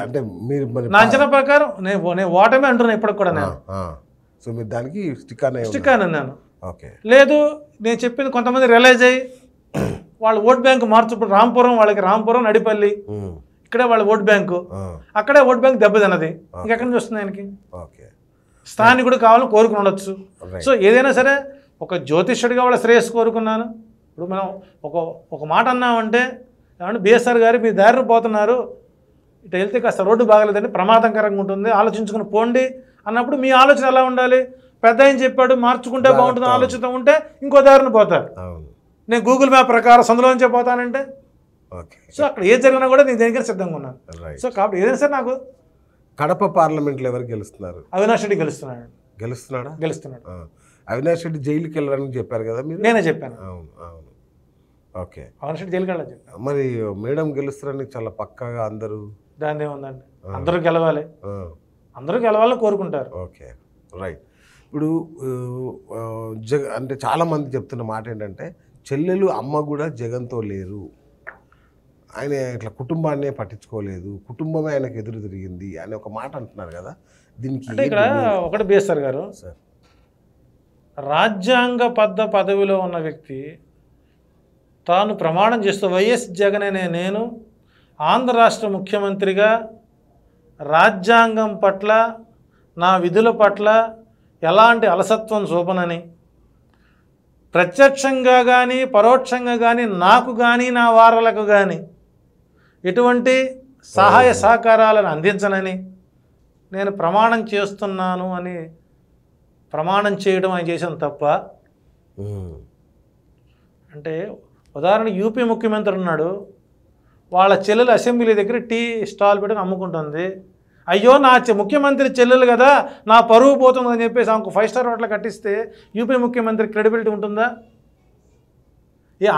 అంటే మీరు నా అంచనా ప్రకారం నేను ఓటమే అంటున్నాను ఇప్పటికి కూడా. నేను సో మీరు దానికి స్టిక్ అన్నాను. లేదు నేను చెప్పింది కొంతమంది రియలైజ్ అయ్యి వాళ్ళు ఓట్ బ్యాంకు మార్చుకుంటారు. వాళ్ళకి రాంపురం నడిపల్లి ఇక్కడే వాళ్ళ ఓట్ బ్యాంకు, అక్కడే ఓట్ బ్యాంక్ దెబ్బతిన్నది. ఇంకెక్కడి నుంచి వస్తుంది ఆయనకి? స్థానికుడు కావాలని కోరుకుని ఉండొచ్చు. సో ఏదైనా సరే ఒక జ్యోతిష్యుడిగా వాళ్ళ శ్రేయస్సు కోరుకున్నాను. ఇప్పుడు మనం ఒక మాట అన్నామంటే ఏమంటే బిఎస్ఆర్ గారు మీ దారిని పోతున్నారు, ఇటు వెళ్తే కాస్త రోడ్డు బాగలేదండి, ప్రమాదకరంగా ఉంటుంది, ఆలోచించుకుని పోండి అన్నప్పుడు మీ ఆలోచన ఎలా ఉండాలి? పెద్ద ఆయన చెప్పాడు మార్చుకుంటే బాగుంటుంది ఆలోచన ఉంటే ఇంకో దారిని పోతారు. నేను గూగుల్ మ్యాప్ ప్రకారం సందులోంచే పోతానంటే సో అక్కడ ఏది జరిగినా కూడా నేను దేనికైనా సిద్ధంగా ఉన్నాను. సో కాబట్టి ఏదైనా సరే నాకు కడప పార్లమెంట్లో ఎవరు గెలుస్తున్నారు? అవినాష్ రెడ్డి గెలుస్తున్నాడు. గెలుస్తున్నాడు. అవినాష్ రెడ్డి జైలుకి వెళ్ళాలని చెప్పారు కదా మీరు? నేనే చెప్పాను. ఓకే. అవినాష్ రెడ్డి జైలుకి వెళ్ళాలి. మరి మేడం గెలుస్తారని చాలా పక్కాగా అందరూ. దాని ఏముందండి, అందరూ గెలవాలని కోరుకుంటారు. ఓకే. రైట్. ఇప్పుడు అంటే చాలామంది చెప్తున్న మాట ఏంటంటే చెల్లెలు అమ్మ కూడా జగన్తో లేరు ఆయన ఇట్లా కుటుంబాన్నే పట్టించుకోలేదు, కుటుంబమే ఆయనకు ఎదురు తిరిగింది అని ఒక మాట అంటున్నారు కదా, దీనికి అంటే ఇక్కడ ఒకటి బిఎస్ఆర్ గారు, సార్ రాజ్యాంగబద్ధ పదవిలో ఉన్న వ్యక్తి తాను ప్రమాణం చేస్తూ వైఎస్ జగన్ అనే నేను ఆంధ్ర రాష్ట్ర ముఖ్యమంత్రిగా రాజ్యాంగం పట్ల నా విధుల పట్ల ఎలాంటి అలసత్వం చూపనని, ప్రత్యక్షంగా కానీ పరోక్షంగా కానీ నాకు కానీ నా వారలకు కానీ ఎటువంటి సహాయ సహకారాలను అందించనని నేను ప్రమాణం చేస్తున్నాను అని ప్రమాణం చేయడం ఆయన చేసిన తప్ప. అంటే ఉదాహరణకి యూపీ ముఖ్యమంత్రి ఉన్నాడు, వాళ్ళ చెల్లెలు అసెంబ్లీ దగ్గర టీ స్టాల్ పెట్టుకుని అమ్ముకుంటుంది. అయ్యో నా ముఖ్యమంత్రి చెల్లెలు కదా, నా పరువు పోతుందని చెప్పేసి ఆమెకు 5 స్టార్ హోటల్ కట్టిస్తే యూపీ ముఖ్యమంత్రి క్రెడిబిలిటీ ఉంటుందా?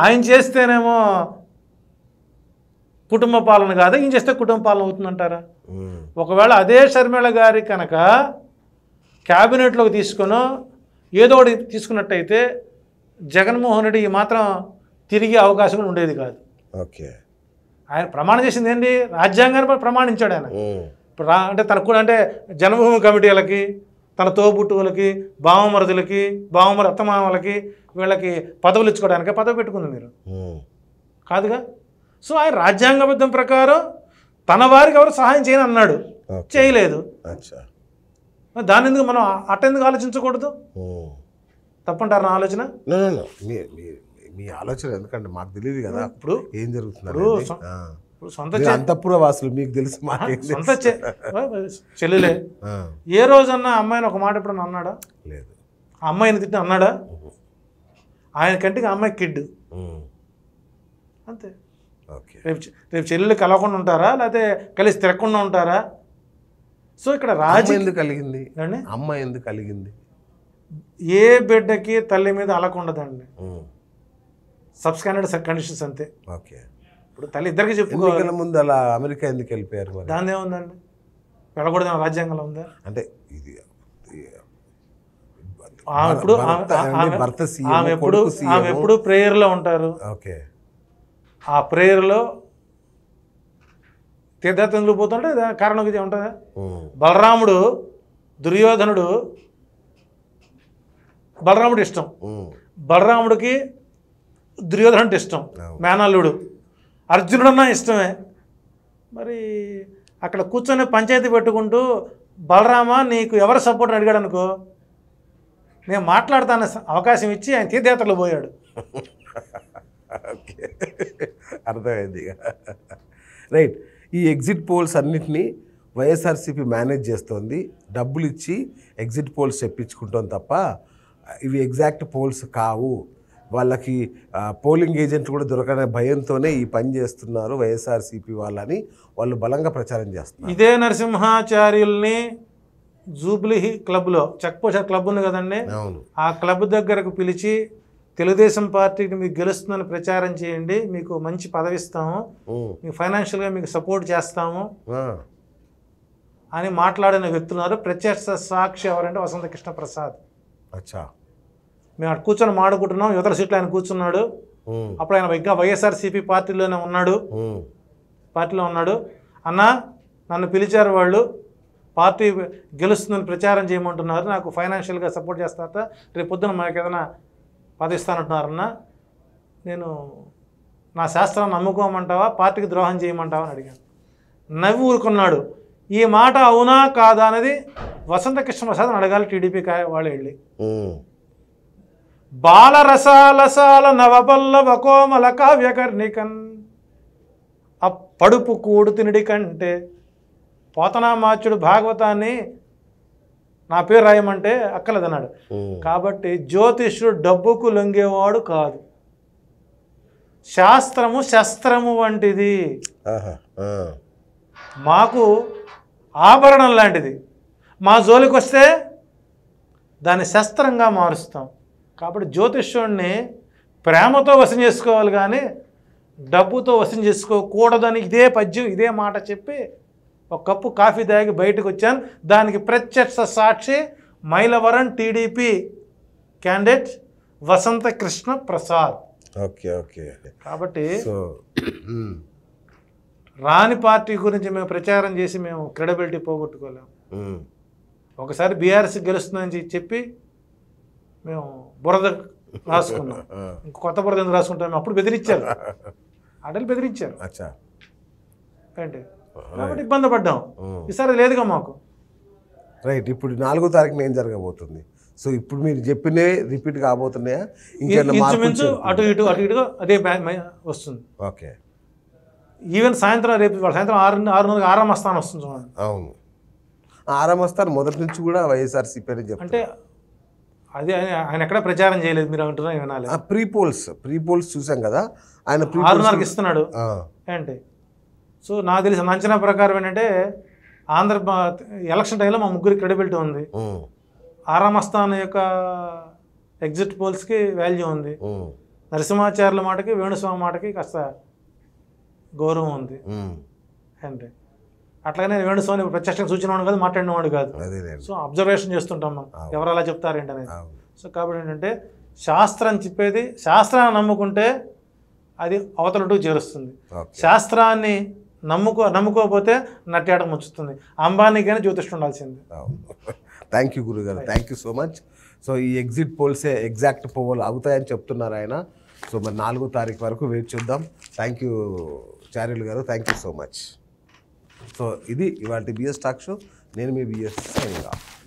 ఆయన చేస్తేనేమో కుటుంబ పాలన కాదా, ఈయన చేస్తే కుటుంబ పాలన అవుతుందంటారా? ఒకవేళ అదే షర్మిల గారి కనుక క్యాబినెట్లోకి తీసుకునో ఏదో ఒకటి తీసుకున్నట్టయితే జగన్మోహన్ రెడ్డి ఈ మాత్రం తిరిగే అవకాశం ఉండేది కాదు. ఓకే, ఆయన ప్రమాణం చేసింది ఏంటి? రాజ్యాంగాన్ని ప్రమాణించాడు ఆయన. ఇప్పుడు అంటే తనకు కూడా అంటే జన్మభూమి కమిటీలకి, తన తోబుట్టువులకి, బావమరుదులకి, బావమరు అత్తమామలకి వీళ్ళకి పదవులు ఇచ్చుకోవడానికి పదవి పెట్టుకుంది మీరు కాదుగా. సో ఆయన రాజ్యాంగబద్ధం ప్రకారం తన వారికి ఎవరు సహాయం చేయని అన్నాడు, చేయలేదు. దాని ఎందుకు మనం అట్టెందుకు ఆలోచించకూడదు? తప్పంటారు నా ఆలోచన? మీ ఆలోచన ఎందుకంటే మాకు తెలియదు కదా ఇప్పుడు ఏం జరుగుతుంది. సొంత అంతఃపుర వాసులు మీకు తెలుసు, సొంత చెల్లెలే. ఏ రోజన్నా అమ్మాయిని ఒక మాట ఎప్పుడన్నా అన్నాడా? లేదు. ఆ అమ్మాయిని తిట్టి అన్నాడా? ఆయన కంటికి అమ్మాయి కిడ్ అంతే. రేపు చెల్లెలు కలవకుండా ఉంటారా, లేకపోతే కలిసి తిరగకుండా ఉంటారా? సో ఇక్కడ రాజు ఎందుకు కలిగింది, అమ్మ ఎందుకు కలిగింది? ఏ బిడ్డకి తల్లి మీద అలకుండదండి, సబ్స్టాండర్డ్ కండిషన్స్ అంతే. ఓకే, ఇప్పుడు తల్లి ఇద్దరికి చెప్పుకోవాలి. ముందు అలా అమెరికా ఎందుకు వెళ్ళిపోయారు? దాని ఏముందండి, వెళ్ళకూడదు రాజ్యాంగంలో ఉందా? అంటే ఇది ఆమె ఎప్పుడు ప్రేయర్లో ఉంటారు. ఓకే, ఆ ప్రేయర్లో తీర్థయాత్రలు పోతుంటే కారణం ఇది ఉంటుందా? బలరాముడు దుర్యోధనుడు, బలరాముడు ఇష్టం, బలరాముడికి దుర్యోధనుడు ఇష్టం, మేనల్లుడు. అర్జునుడన్నా ఇష్టమే. మరి అక్కడ కూర్చొని పంచాయతీ పెట్టుకుంటూ బలరామ నీకు ఎవరు సపోర్ట్ అడిగాడు అనుకో, నేను మాట్లాడతాను అవకాశం ఇచ్చి ఆయన తీర్థయాత్రలు పోయాడు. ఓకే, అర్థమైంది. రైట్. ఈ ఎగ్జిట్ పోల్స్ అన్నిటినీ వైఎస్ఆర్సీపీ మేనేజ్ చేస్తోంది, డబ్బులు ఇచ్చి ఎగ్జిట్ పోల్స్ చెప్పించుకుంటాం తప్ప ఇవి ఎగ్జాక్ట్ పోల్స్ కావు. వాళ్ళకి పోలింగ్ ఏజెంట్ కూడా దొరకనే భయంతోనే ఈ పని చేస్తున్నారు వైఎస్ఆర్సీపీ వాళ్ళని వాళ్ళు బలంగా ప్రచారం చేస్తున్నారు. ఇదే నరసింహాచార్యుల్ని జూబ్లీ క్లబ్లో, చెక్పోషర్ క్లబ్ ఉంది కదండి, ఆ క్లబ్ దగ్గరకు పిలిచి తెలుగుదేశం పార్టీకి మీకు గెలుస్తుందని ప్రచారం చేయండి, మీకు మంచి పదవి ఇస్తాము, మీకు ఫైనాన్షియల్గా మీకు సపోర్ట్ చేస్తాము అని మాట్లాడిన వ్యక్తున్నారు. ప్రత్యక్ష సాక్షి ఎవరంటే వసంత కృష్ణ ప్రసాద్. అచ్చా, మేము అక్కడ కూర్చొని మాడుకుంటున్నాం, యువతల సీట్లో ఆయన కూర్చున్నాడు. అప్పుడు ఆయన ఇంకా వైఎస్ఆర్సీపీ పార్టీలో ఉన్నాడు. అన్న నన్ను పిలిచారు, వాళ్ళు పార్టీ గెలుస్తుందని ప్రచారం చేయమంటున్నారు, నాకు ఫైనాన్షియల్గా సపోర్ట్ చేస్తారట, రేపు పొద్దున మాకు ఏదైనా పదవి ఇస్తానంటున్నారన్న, నేను నా శాస్త్రాన్ని నమ్ముకోమంటావా, పార్టీకి ద్రోహం చేయమంటావా అని అడిగాను. నవ్వు ఊరుకున్నాడు. ఈ మాట అవునా కాదా అనేది వసంత కృష్ణ ప్రసాద్ అడగాలి టీడీపీ వాళ్ళు వెళ్ళి. బాలరసాలసాల నవపల్లవ కోమల కావ్యకర్ణికన్ ఆ పడుపు కూడు తినడి కంటే పోతనామాచ్యుడు భాగవతాన్ని నా పేరు రాయమంటే అక్కలేదన్నాడు. కాబట్టి జ్యోతిష్యుడు డబ్బుకు లొంగేవాడు కాదు, శాస్త్రము శస్త్రము వంటిది, మాకు ఆభరణం లాంటిది, మా జోలికి వస్తే దాన్ని శస్త్రంగా మారుస్తాం. కాబట్టి జ్యోతిష్యుడిని ప్రేమతో వశం చేసుకోవాలి కానీ డబ్బుతో వశం చేసుకోకూడదని ఇదే పద్యం ఇదే మాట చెప్పి ఒక కప్పు కాఫీ తాగి బయటకు వచ్చాను. దానికి ప్రత్యక్ష సాక్షి Mylavaram TDP candidate Vasantha Krishna Prasad. Okay okay. కాబట్టి రాని పార్టీ గురించి మేము ప్రచారం చేసి మేము క్రెడిబిలిటీ పోగొట్టుకోలేము. ఒకసారి బీఆర్ఎస్ గెలుస్తుందని చెప్పి మేము బురద రాసుకున్నాం. ఇంక కొత్త బురద ఎందుకు రాసుకుంటాం? అప్పుడు బెదిరించారు, అటలు బెదిరించారు ఏంటి, కాబట్టి ఇబ్బంది పడ్డాం. ఈసారి లేదుగా మాకు. రైట్. ఇప్పుడు 4వ తారీఖున ఏం జరగబోతుంది? సో ఇప్పుడు మీరు చెప్పినే రిపీట్ కాబోతున్నాయా? ఇంకేమైనా ఇంచుమించు అటు ఇటుగా అదే వస్తుంది. ఓకే. ఈవెన్ సాయంత్రం రేపు సాయంత్రం 6:30 ఆరామ స్థానం వస్తుంది చూడండి. అవును, ఆరామస్తాను మొదటి నుంచి కూడా వైఎస్ఆర్సీపీ అని చెప్తారు. అంటే అది ఆయన ఎక్కడ ప్రచారం చేయలేదు, మీరు అంటున్నా వినాలి. ప్రీ పోల్స్ చూసాం కదా, ఆయన 6:30కి ఇస్తున్నాడు ఏంటి. సో నాకు తెలిసిన అంచనా ప్రకారం ఏంటంటే ఎలక్షన్ టైంలో మా ముగ్గురికి క్రెడిబిలిటీ ఉంది. ఆరామస్థాన్ యొక్క ఎగ్జిట్ పోల్స్కి వాల్యూ ఉంది. నరసింహాచార్యుల మాటకి వేణుస్వామి మాటకి కాస్త గౌరవం ఉంది అంటే. అట్లాగనే వేణుస్వామి ప్రత్యక్షంగా సూచనవాడు కాదు, మాట్లాడినవాడు కాదు. సో అబ్జర్వేషన్ చేస్తుంటాం మనం, ఎవరు అలా చెప్తారేంటి అనేది. సో కాబట్టి ఏంటంటే శాస్త్రం చెప్పేది, శాస్త్రాన్ని నమ్ముకుంటే అది అవతలటూ చేరుస్తుంది. శాస్త్రాన్ని నమ్ముకోకపోతే నట్టాటం ముచ్చుతుంది. అంబానీకైనా జ్యోతిష్యం ఉండాల్సింది. థ్యాంక్ యూ గురుగారు, thank you so much. So ఈ ఎగ్జిట్ పోల్సే ఎగ్జాక్ట్ పోల్ అవుతాయని చెప్తున్నారు ఆయన. సో మరి 4వ తారీఖు వరకు వెయిట్ చూద్దాం. థ్యాంక్ యూ చార్యులు గారు, thank you so much. So ఇది ఇవాళ బిఎస్ టాక్ షో. నేను మీ బిఎస్ సైనింగ్ ఆఫ్.